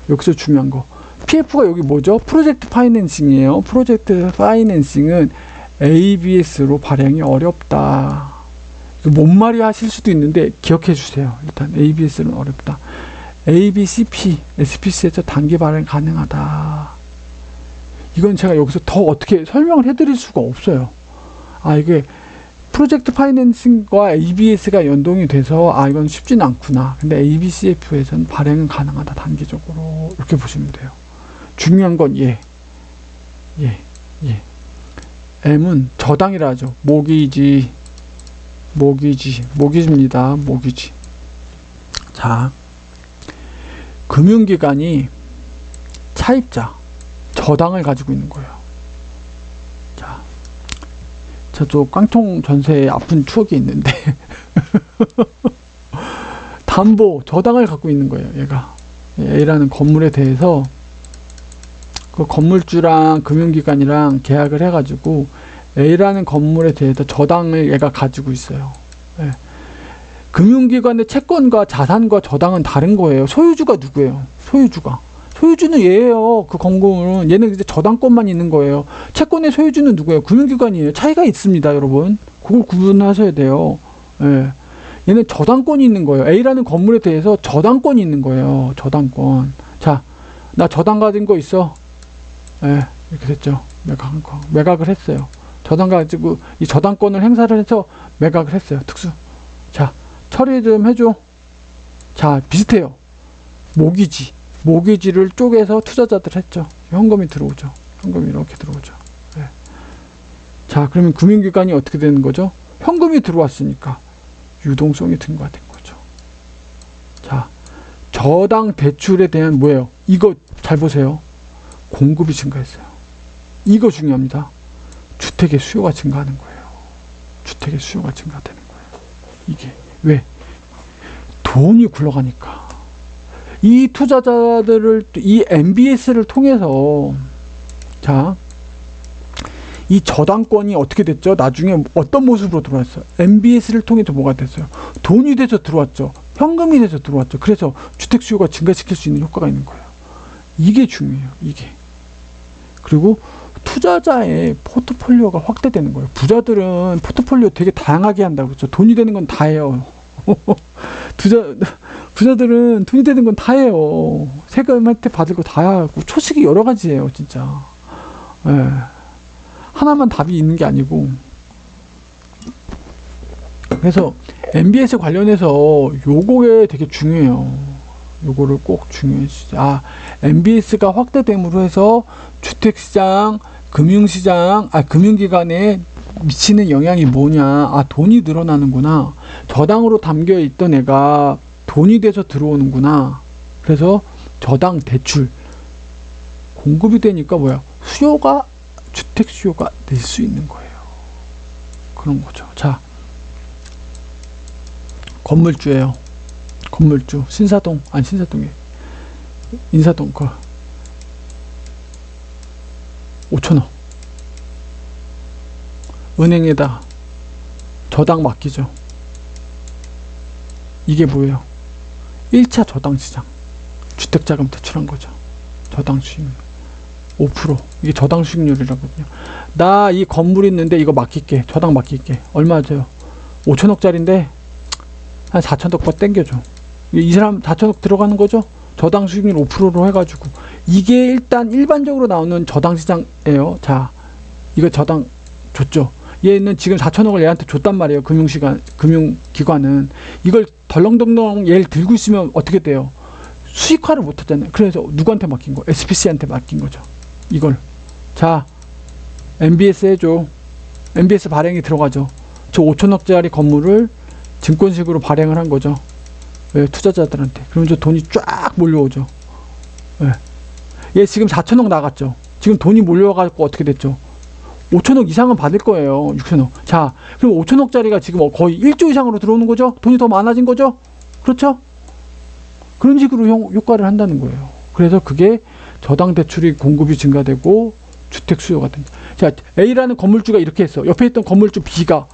여기서 중요한 거. PF가 여기 뭐죠? 프로젝트 파이낸싱이에요. 프로젝트 파이낸싱은 ABS로 발행이 어렵다. 뭔 말이 하실 수도 있는데 기억해 주세요. 일단 ABS는 어렵다. ABCP, SPC에서 단기 발행 가능하다. 이건 제가 여기서 더 어떻게 설명을 해드릴 수가 없어요. 이게 프로젝트 파이낸싱과 ABS가 연동이 돼서 이건 쉽진 않구나. 근데 ABCF에서는 발행은 가능하다. 단기적으로. 이렇게 보시면 돼요. 중요한 건 M은 저당이라 하죠. 모기지입니다. 모기지. 자, 금융기관이 차입자, 저당을 가지고 있는 거예요. 자, 저도 깡통 전세에 아픈 추억이 있는데 담보, 저당을 갖고 있는 거예요. 얘가 A라는 건물에 대해서 그 건물주랑 금융기관이랑 계약을 해가지고 A라는 건물에 대해서 저당을 얘가 가지고 있어요. 예. 금융기관의 채권과 자산과 저당은 다른 거예요. 소유주가 누구예요? 소유주는 얘예요. 그 건물은 얘는 이제 저당권만 있는 거예요. 채권의 소유주는 누구예요? 금융기관이에요. 차이가 있습니다, 여러분. 그걸 구분하셔야 돼요. 예. 얘는 저당권이 있는 거예요. A라는 건물에 대해서 저당권이 있는 거예요. 저당권. 자, 나 저당 가진 거 있어. 예, 이렇게 됐죠. 매각을 했어요. 저당 가지고 이 저당권을 행사를 해서 매각을 했어요. 특수. 자, 처리 좀 해줘. 자, 비슷해요. 모기지를 쪼개서 투자자들 했죠. 현금이 들어오죠. 현금이 이렇게 들어오죠. 예. 자, 그러면 금융기관이 어떻게 되는 거죠? 현금이 들어왔으니까 유동성이 증가된 거죠. 자, 저당 대출에 대한 뭐예요? 이거 잘 보세요. 공급이 증가했어요. 이거 중요합니다. 주택의 수요가 증가하는 거예요. 주택의 수요가 증가되는 거예요. 이게 왜? 돈이 굴러가니까. 이 투자자들을, 이 MBS를 통해서, 자, 이 저당권이 어떻게 됐죠? 나중에 어떤 모습으로 들어왔어요? MBS를 통해서 뭐가 됐어요? 돈이 돼서 들어왔죠. 현금이 돼서 들어왔죠. 그래서 주택 수요가 증가시킬 수 있는 효과가 있는 거예요. 이게 중요해요. 이게. 그리고 투자자의 포트폴리오가 확대되는 거예요. 부자들은 포트폴리오 되게 다양하게 한다고 그랬죠. 돈이 되는 건 다 해요. 부자들은 돈이 되는 건 다 해요. 세금 혜택 받을 거 다 하고 초식이 여러 가지예요, 진짜. 예. 하나만 답이 있는 게 아니고. 그래서 MBS 관련해서 요거에 되게 중요해요. 요거를 꼭 중요해 주세요. MBS가 확대됨으로 해서 주택시장, 금융시장, 금융기관에 미치는 영향이 뭐냐. 돈이 늘어나는구나. 저당으로 담겨 있던 애가 돈이 돼서 들어오는구나. 그래서 저당 대출 공급이 되니까 수요가, 주택 수요가 늘 수 있는 거예요. 그런 거죠. 자, 건물주예요. 건물주. 신사동에 인사동 5천억 은행에다 저당 맡기죠. 이게 뭐예요? 1차 저당시장. 주택자금 대출한 거죠. 저당 수익률 5%. 이게 저당 수익률이라거든요. 나 이 건물 있는데 이거 맡길게. 저당 맡길게. 얼마죠? 5천억짜리인데 한 4천억 땡겨줘. 이 사람 4천억 들어가는 거죠? 저당 수익률 5%로 해가지고. 이게 일단 일반적으로 나오는 저당 시장이에요. 자, 이거 저당 줬죠. 얘는 지금 4천억을 얘한테 줬단 말이에요. 금융기관은. 이걸 덜렁덜렁 얘를 들고 있으면 어떻게 돼요? 수익화를 못 하잖아요. 그래서 누구한테 맡긴 거? SPC한테 맡긴 거죠. 이걸. 자, MBS 해줘. MBS 발행이 들어가죠. 저 5천억짜리 건물을 증권식으로 발행을 한 거죠. 왜? 투자자들한테. 그러면 저 돈이 쫙 몰려오죠. 왜? 얘 지금 4천억 나갔죠. 지금 돈이 몰려와가지고 어떻게 됐죠? 5천억 이상은 받을 거예요. 6천억. 자, 그럼 5천억짜리가 지금 거의 1조 이상으로 들어오는 거죠? 돈이 더 많아진 거죠? 그렇죠? 그런 식으로 효과를 한다는 거예요. 그래서 그게 저당 대출이 공급이 증가되고 주택 수요가 된다. 자, A라는 건물주가 이렇게 했어. 옆에 있던 건물주 B가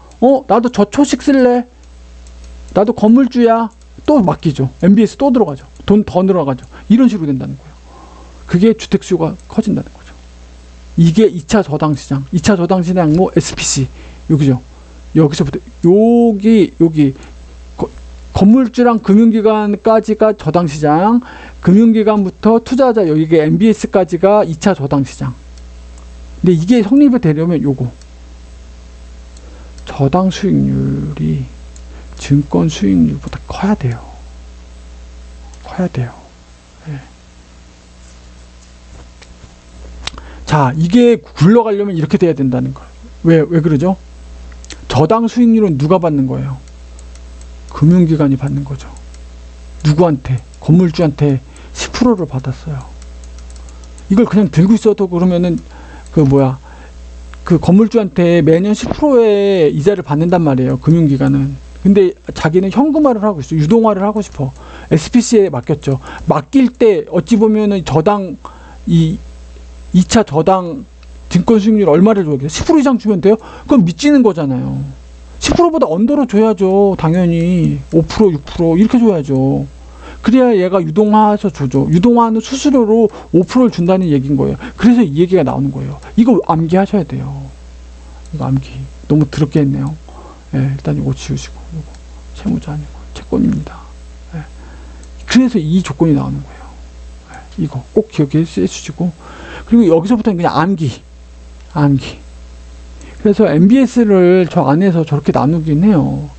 나도 저초식 쓸래. 나도 건물주야. 또 맡기죠. MBS 또 들어가죠. 돈 더 늘어가죠. 이런 식으로 된다는 거예요. 그게 주택 수요가 커진다는 거죠. 이게 2차 저당 시장. 2차 저당 시장 뭐 SPC. 여기죠. 여기서부터 여기 건물주랑 금융기관까지가 저당시장, 금융기관부터 투자자 여기게 MBS까지가 2차 저당시장. 근데 이게 성립이 되려면 요거 저당 수익률이 증권 수익률보다 커야 돼요. 커야 돼요. 네. 자, 이게 굴러가려면 이렇게 돼야 된다는 거예요. 왜 그러죠? 저당 수익률은 누가 받는 거예요? 금융기관이 받는 거죠. 누구한테? 건물주한테 10%를 받았어요. 이걸 그냥 들고 있어도 그러면은 그 건물주한테 매년 10%의 이자를 받는단 말이에요. 금융기관은. 근데 자기는 현금화를 하고 있어. 유동화를 하고 싶어. SPC에 맡겼죠. 맡길 때 어찌 보면은 저당 2차 저당 증권 수익률 얼마를 줘야 돼요? 10% 이상 주면 돼요? 그럼 미치는 거잖아요. 10%보다 언더로 줘야죠. 당연히 5%, 6% 이렇게 줘야죠. 그래야 얘가 유동화해서 주죠. 유동화하는 수수료로 5%를 준다는 얘기인 거예요. 그래서 이 얘기가 나오는 거예요. 이거 암기하셔야 돼요. 이거 암기. 너무 더럽게 했네요. 예, 일단 이거 지우시고. 이거 채무자 아니고 채권입니다. 예. 그래서 이 조건이 나오는 거예요. 예, 이거 꼭 기억해 주시고. 그리고 여기서부터는 그냥 암기. 그래서 MBS를 저 안에서 저렇게 나누긴 해요.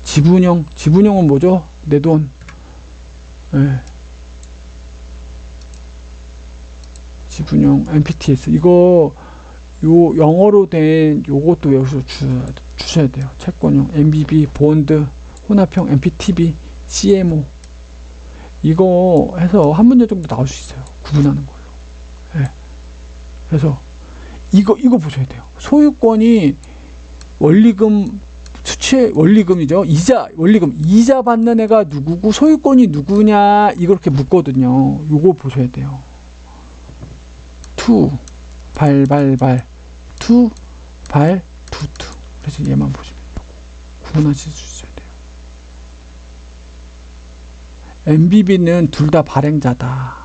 지분형은 뭐죠? 내 돈. 예. 지분형 MPTS. 이거 영어로 된 요것도 외우셔서 주셔야 돼요. 채권형 MBB, 본드, 혼합형 MPTB, CMO. 이거 해서 한 문제 정도 나올 수 있어요. 구분하는 걸로. 예. 그래서 이거 보셔야 돼요. 소유권이 원리금 수취의 원리금이죠. 원리금 이자 받는 애가 누구고 소유권이 누구냐 이렇게 묻거든요. 요거 보셔야 돼요. 투. 그래서 얘만 보시면 구분하실 수 있어야 돼요. MBB는 둘 다 발행자다.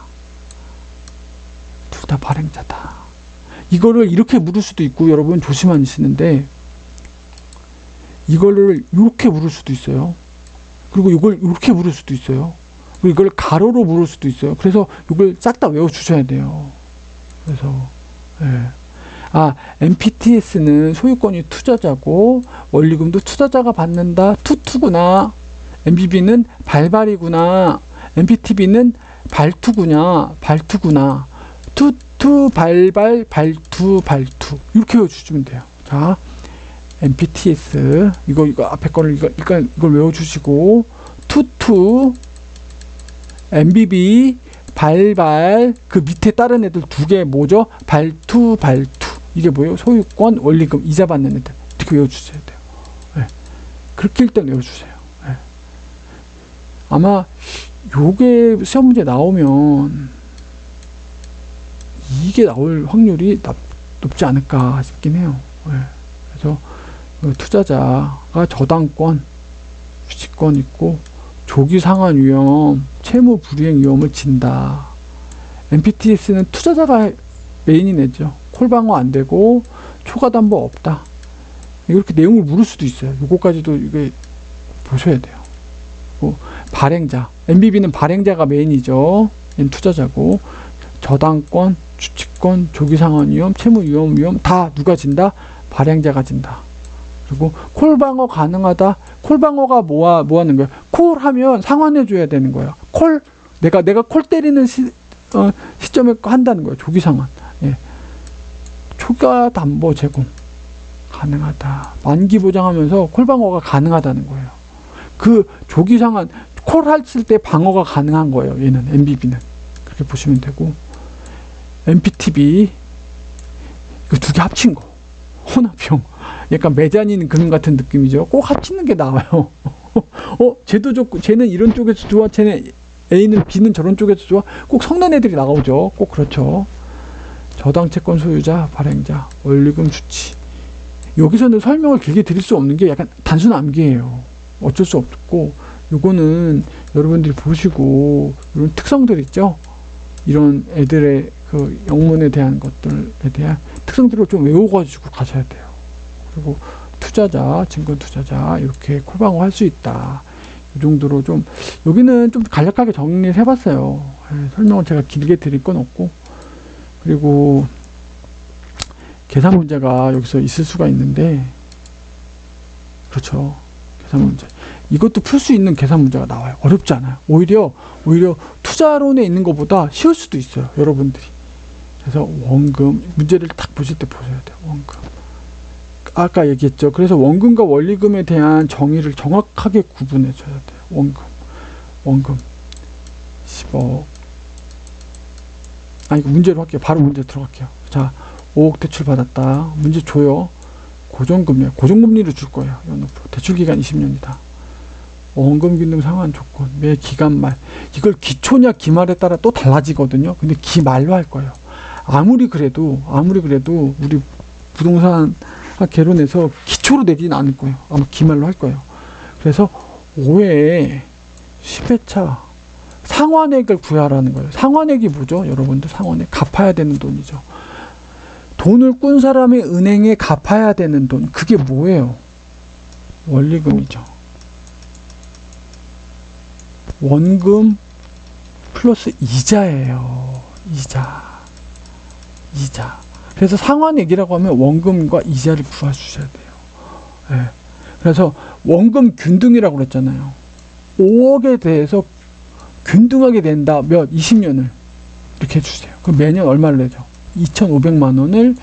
이거를 이렇게 물을 수도 있고, 여러분 조심하시는데, 이거를 이렇게 물을 수도 있어요. 그리고 이걸 이렇게 물을 수도 있어요. 그리고 이걸 가로로 물을 수도 있어요. 그래서 이걸 싹 다 외워주셔야 돼요. 그래서, MPTS는 소유권이 투자자고, 원리금도 투자자가 받는다. 투구나. MBB는 발발이구나. MPTB는 발투구나. 발투 이렇게 외워주시면 돼요. 자, MPTS 이거 앞에 거를 이걸 외워주시고 투 MBB 발발 그 밑에 다른 애들 두 개 뭐죠? 발투 이게 뭐예요? 소유권 원리금 이자 받는 애들 이렇게 외워주셔야 돼요. 네. 그렇게 일단 외워주세요. 네. 아마 요게 시험 문제 나오면 이게 나올 확률이 높지 않을까 싶긴 해요. 네. 그래서 투자자가 저당권, 주식권 있고 조기 상환 위험, 채무 불이행 위험을 진다. MPTS는 투자자가 메인이 내죠. 콜방어 안 되고 초과 담보 없다. 이렇게 내용을 물을 수도 있어요. 요거까지도 이게 보셔야 돼요. 발행자, MBB는 발행자가 메인이죠. 얘는 투자자고, 저당권, 주치권, 조기상환 위험, 채무 위험 다 누가 진다? 발행자가 진다. 그리고 콜방어 가능하다. 콜방어가 뭐 하는 거야? 콜하면 상환해 줘야 되는 거야. 내가 콜 때리는 시점에 한다는 거예요. 조기상환. 예. 초과 담보 제공 가능하다. 만기 보장하면서 콜방어가 가능하다는 거예요. 그 조기상환 콜했을 때 방어가 가능한 거예요. 얘는 MBB는 그렇게 보시면 되고, MPTB 그 두 개 합친 거 혼합형, 약간 메자닌 금융 같은 느낌이죠. 꼭 합치는 게 나와요. 쟤도 좋고, 쟤는 이런 쪽에서 좋아, 쟤는 A는 B는 저런 쪽에서 좋아. 꼭 섞는 애들이 나오죠. 꼭 그렇죠. 저당 채권 소유자, 발행자, 원리금 주치. 여기서는 설명을 길게 드릴 수 없는 게 약간 단순 암기예요. 어쩔 수 없고, 요거는 여러분들이 보시고 이런 특성들 있죠. 이런 애들의 그 영문에 대한 것들에 대한 특성들을 좀 외워가지고 가셔야 돼요. 그리고 투자자, 증권 투자자 이렇게 콜방어 할 수 있다. 이 정도로 좀 여기는 좀 간략하게 정리를 해봤어요. 설명을 제가 길게 드릴 건 없고, 그리고 계산 문제가 여기서 있을 수가 있는데, 그렇죠. 계산 문제. 이것도 풀 수 있는 계산 문제가 나와요. 어렵지 않아요. 오히려 투자론에 있는 것보다 쉬울 수도 있어요. 여러분들이. 그래서 원금 문제를 딱 보실 때 보셔야 돼요. 원금. 아까 얘기했죠. 그래서 원금과 원리금에 대한 정의를 정확하게 구분해 줘야 돼요. 원금 10억. 이거 문제로 할게요. 바로 문제 들어갈게요. 자, 5억 대출 받았다. 문제 줘요. 고정금리를 줄 거예요. 연후로. 대출기간 20년이다. 원금 균등 상환 조건, 매 기간 말. 이걸 기초냐 기말에 따라 또 달라지거든요. 근데 기말로 할 거예요. 아무리 그래도 우리 부동산 개론에서 기초로 내지는 않을 거예요. 아마 기말로 할 거예요. 그래서 5회에 10회차 상환액을 구하라는 거예요. 상환액이 뭐죠? 여러분들, 상환액 갚아야 되는 돈이죠. 돈을 꾼 사람이 은행에 갚아야 되는 돈, 그게 뭐예요? 원리금이죠. 원금 플러스 이자예요. 이자. 그래서 상환액이라고 하면 원금과 이자를 구해 주셔야 돼요. 네. 그래서 원금 균등이라고 그랬잖아요. 5억에 대해서 균등하게 된다. 20년을 이렇게 해주세요. 그럼 매년 얼마를 내죠? 2,500만 원을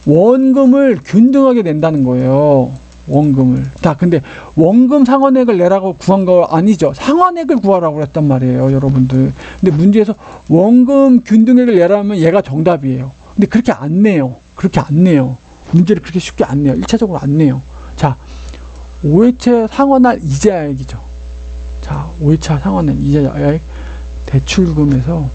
원금을 균등하게 낸다는 거예요. 원금을. 자, 근데 원금 상환액을 내라고 구한 거 아니죠. 상환액을 구하라고 그랬단 말이에요, 여러분들. 근데 문제에서 원금 균등액을 내라면 얘가 정답이에요. 근데 그렇게 안 내요. 문제를 그렇게 쉽게 안 내요. 1차적으로 안 내요. 자, 5회차 상환할 이자액이죠. 자, 5회차 상환할 이자액 대출금에서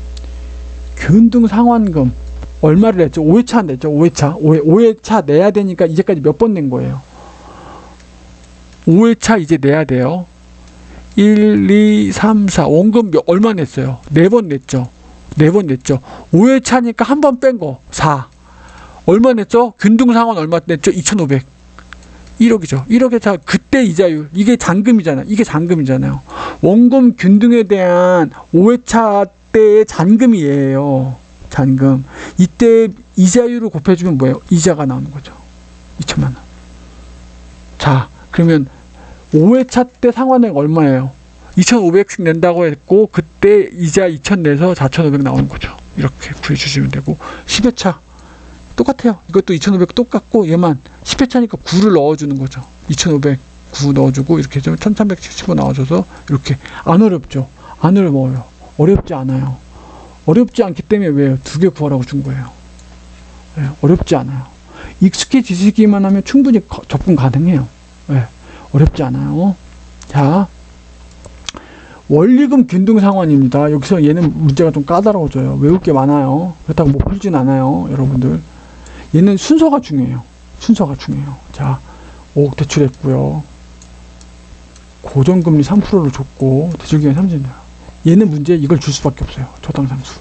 균등 상환금 얼마를 냈죠? 5회차 냈죠. 5회차 내야 되니까 이제까지 몇 번 낸 거예요? 5회차 이제 내야 돼요. 1, 2, 3, 4 원금 얼마 냈어요? 4번 냈죠. 5회차니까 한 번 뺀 거 4. 얼마 냈죠? 균등상환 얼마 냈죠? 2,500. 1억이죠. 1억에 자 그때 이자율. 이게 잔금이잖아요. 원금 균등에 대한 5회차 때의 잔금이에요. 잔금. 이때 이자율을 곱해주면 뭐예요? 이자가 나오는 거죠. 2천만 원. 자, 그러면 5회차 때 상환액 얼마예요? 2,500씩 낸다고 했고, 그때 이자 2,000 내서 4,500 나오는 거죠. 이렇게 구해주시면 되고, 10회차 똑같아요. 이것도 2,500 똑같고, 얘만 10회차니까 9를 넣어주는 거죠. 2,500 9 넣어주고, 이렇게 해서 1,375 나와줘서, 이렇게. 안 어렵죠? 안 어려워요. 어렵지 않아요. 어렵지 않기 때문에 왜요? 2개 구하라고 준 거예요. 네, 어렵지 않아요. 익숙해지시기만 하면 충분히 접근 가능해요. 네, 어렵지 않아요. 자, 원리금 균등 상환입니다. 여기서 얘는 문제가 좀 까다로워져요. 외울 게 많아요. 그렇다고 못 풀진 않아요, 여러분들. 얘는 순서가 중요해요. 자, 5억 대출했고요. 고정금리 3%를 줬고 대출기간 30년. 얘는 문제 이걸 줄 수밖에 없어요. 저당상수.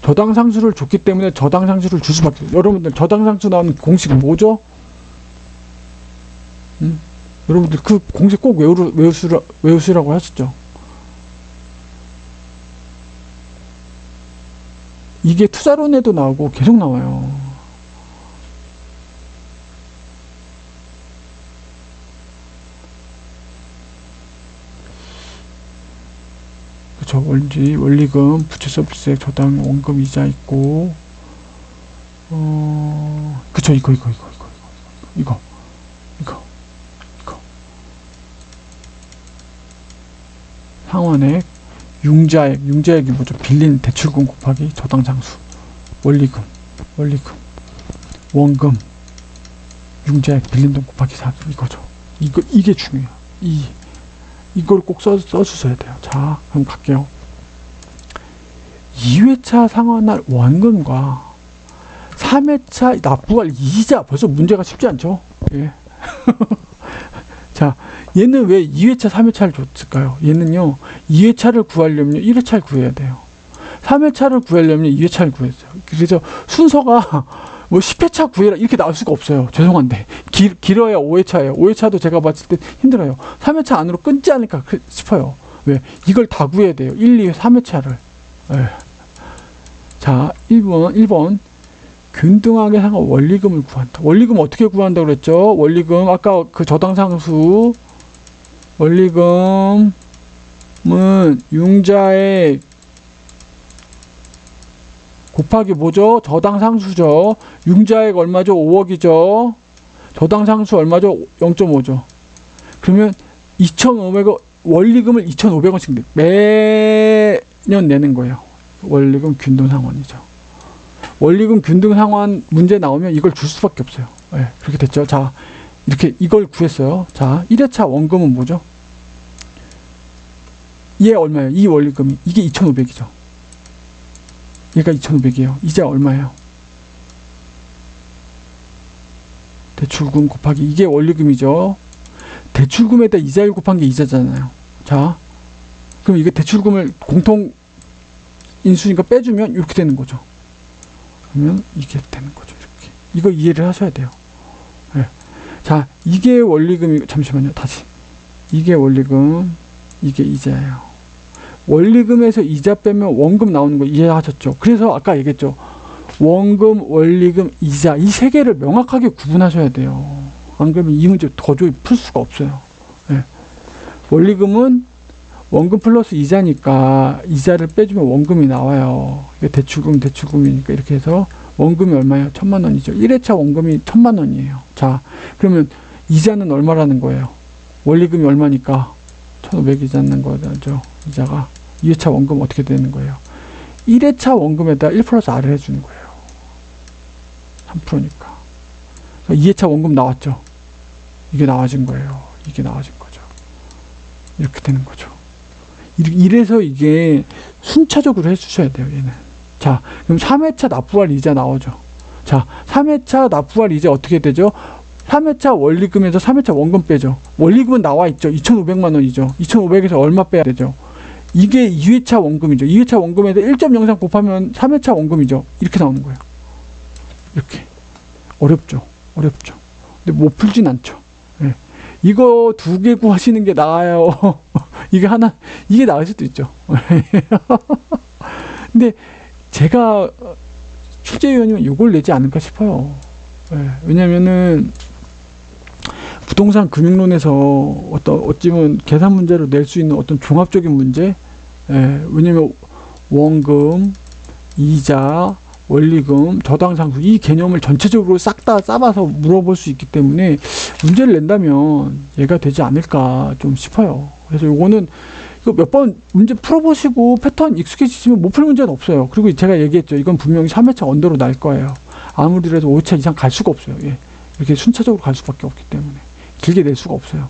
저당상수를 줬기 때문에 저당상수를 줄 수밖에 없어요. 여러분들 저당상수 나오는 공식 뭐죠? 여러분들 그 공식 꼭 외우시라고 하셨죠? 이게 투자론에도 나오고 계속 나와요. 그쵸. 원리금, 부채 서비스액, 저당, 원금, 이자 있고, 그쵸. 이거. 상환액, 융자액이 뭐죠? 빌린 대출금 곱하기 저당 장수. 원리금, 원금, 융자액, 빌린 돈 곱하기 4. 이거죠. 이게 중요해요. 이걸 꼭 써주셔야 돼요. 자, 그럼 갈게요. 2회차 상환할 원금과 3회차 납부할 이자. 벌써 문제가 쉽지 않죠? 예. 자, 얘는 왜 2회차, 3회차를 줬을까요? 얘는요, 2회차를 구하려면 1회차를 구해야 돼요. 3회차를 구하려면 2회차를 구했어요. 그래서 순서가 뭐 10회차 구해라 이렇게 나올 수가 없어요. 죄송한데. 길어야 5회차예요. 5회차도 제가 봤을 때 힘들어요. 3회차 안으로 끊지 않을까 싶어요. 왜? 이걸 다 구해야 돼요. 1, 2, 3회차를. 자, 1번. 균등하게 상환 원리금을 구한다. 원리금 어떻게 구한다고 그랬죠? 원리금, 아까 그 저당상수, 원리금은 융자액 곱하기 뭐죠? 저당상수죠. 융자액 얼마죠? 5억이죠. 저당상수 얼마죠? 0.5죠. 그러면 2,500원, 원리금을 2,500원씩 매년 내는 거예요. 원리금 균등상환이죠. 원리금 균등상환 문제 나오면 이걸 줄 수밖에 없어요. 네, 그렇게 됐죠. 자, 이렇게 이걸 구했어요. 자, 1회차 원금은 뭐죠? 얘 얼마예요? 이 원리금이. 이게 2,500이죠. 얘가 2,500이에요. 이자 얼마예요? 대출금 곱하기 이게 원리금이죠. 대출금에다 이자율 곱한 게 이자잖아요. 자, 그럼 이게 대출금을 공통 인수니까 빼주면 이렇게 되는 거죠. 그러면 이게 되는 거죠. 이렇게. 이거 이해를 하셔야 돼요. 네. 자, 이게 원리금이, 잠시만요. 다시. 이게 원리금, 이게 이자예요. 원리금에서 이자 빼면 원금 나오는 거 이해하셨죠? 그래서 아까 얘기했죠. 원금, 원리금, 이자 이 세 개를 명확하게 구분하셔야 돼요. 안 그러면 이 문제 도저히 풀 수가 없어요. 네. 원리금은 원금 플러스 이자니까 이자를 빼주면 원금이 나와요. 이게 대출금이니까 이렇게 해서 원금이 얼마예요? 1,000만 원이죠. 1회차 원금이 1,000만 원이에요. 자, 그러면 이자는 얼마라는 거예요? 원리금이 얼마니까 1,500이자는 거죠. 이자가 2회차 원금 어떻게 되는 거예요? 1회차 원금에다 1 플러스 R을 해주는 거예요. 3%니까. 2회차 원금 나왔죠. 이게 나와진 거예요. 이게 나와진 거죠. 이렇게 되는 거죠. 이래서 이게 순차적으로 해주셔야 돼요, 얘는. 자, 그럼 3회차 납부할 이자 나오죠. 자, 3회차 납부할 이자 어떻게 되죠? 3회차 원리금에서 3회차 원금 빼죠. 원리금은 나와 있죠. 2,500만 원이죠. 2,500에서 얼마 빼야 되죠? 이게 2회차 원금이죠. 2회차 원금에서 1.03 곱하면 3회차 원금이죠. 이렇게 나오는 거예요. 이렇게. 어렵죠. 근데 못 풀진 않죠. 네. 이거 2개 구하시는 게 나아요. 이게 나을 수도 있죠. 근데 제가 출제위원이면 이걸 내지 않을까 싶어요. 네. 왜냐면은 부동산 금융론에서 어찌면 계산 문제로 낼 수 있는 어떤 종합적인 문제, 예, 왜냐면 원금, 이자, 원리금, 저당상수 이 개념을 전체적으로 싹 다 짜봐서 물어볼 수 있기 때문에 문제를 낸다면 얘가 되지 않을까 좀 싶어요. 그래서 요거는 이거 몇 번 문제 풀어보시고 패턴 익숙해지시면 못 풀 문제는 없어요. 그리고 제가 얘기했죠. 이건 분명히 3회차 언더로 날 거예요. 아무리 그래도 5회차 이상 갈 수가 없어요. 예. 이렇게 순차적으로 갈 수밖에 없기 때문에 길게 낼 수가 없어요.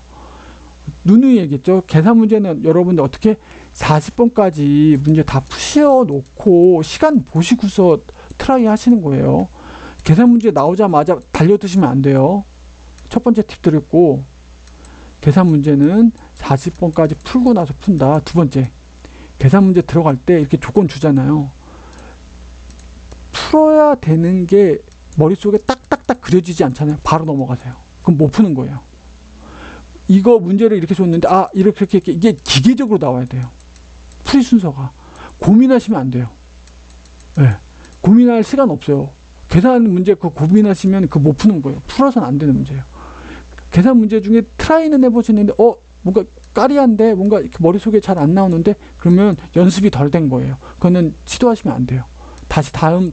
누누이 얘기했죠. 계산 문제는 여러분들 어떻게 40번까지 문제 다 푸셔 놓고 시간 보시고서 트라이 하시는 거예요. 계산 문제 나오자마자 달려드시면 안 돼요. 첫 번째 팁 드렸고, 계산 문제는 40번까지 풀고 나서 푼다. 두 번째, 계산 문제 들어갈 때 이렇게 조건 주잖아요. 풀어야 되는 게 머릿속에 딱딱딱 그려지지 않잖아요. 바로 넘어가세요. 그럼 못 푸는 거예요. 이거 문제를 이렇게 줬는데 이렇게 이게 기계적으로 나와야 돼요. 풀이 순서가. 고민하시면 안 돼요. 네. 고민할 시간 없어요. 계산 문제 고민하시면 못 푸는 거예요. 풀어서는 안 되는 문제예요. 계산 문제 중에 트라이는 해보시는데 뭔가 까리한데 뭔가 이렇게 머릿속에 잘 안 나오는데 그러면 연습이 덜 된 거예요. 그거는 시도하시면 안 돼요. 다시 다음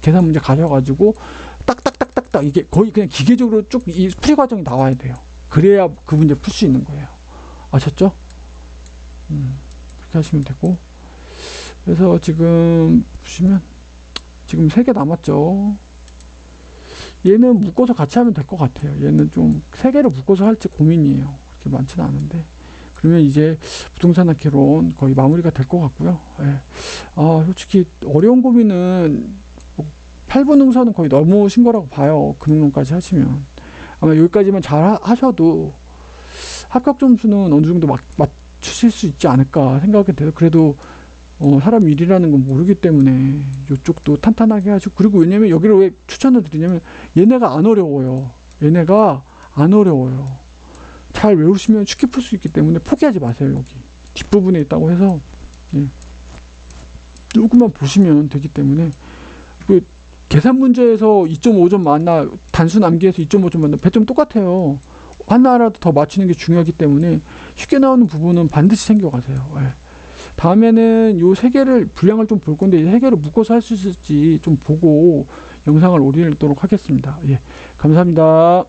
계산 문제 가셔가지고 딱딱딱딱딱 이게 거의 그냥 기계적으로 쭉 이 풀이 과정이 나와야 돼요. 그래야 그 문제 풀 수 있는 거예요. 아셨죠? 그렇게 하시면 되고. 그래서 지금 보시면 지금 3개 남았죠. 얘는 묶어서 같이 하면 될 것 같아요. 얘는 좀 3개를 묶어서 할지 고민이에요. 그렇게 많지는 않은데. 그러면 이제 부동산 학개론 거의 마무리가 될 것 같고요. 예. 솔직히 어려운 고민은 8분 능선은 거의 넘으신 거라고 봐요. 금융론까지 하시면. 아마 여기까지만 잘 하셔도 합격 점수는 어느 정도 맞추실 수 있지 않을까 생각이 돼요. 그래도 사람 일이라는 건 모르기 때문에 이쪽도 탄탄하게 하시고, 그리고 왜냐면 여기를 왜 추천을 드리냐면 얘네가 안 어려워요. 얘네가 안 어려워요. 잘 외우시면 쉽게 풀 수 있기 때문에 포기하지 마세요. 여기 뒷부분에 있다고 해서 조금만 보시면 되기 때문에. 그 계산 문제에서 2.5점 맞나, 단순 암기에서 2.5점 맞나, 배점 똑같아요. 하나라도 더 맞추는 게 중요하기 때문에 쉽게 나오는 부분은 반드시 챙겨가세요. 예. 다음에는 요 3개를 분량을 좀 볼 건데, 이 3개를 묶어서 할 수 있을지 좀 보고 영상을 올리도록 하겠습니다. 예, 감사합니다.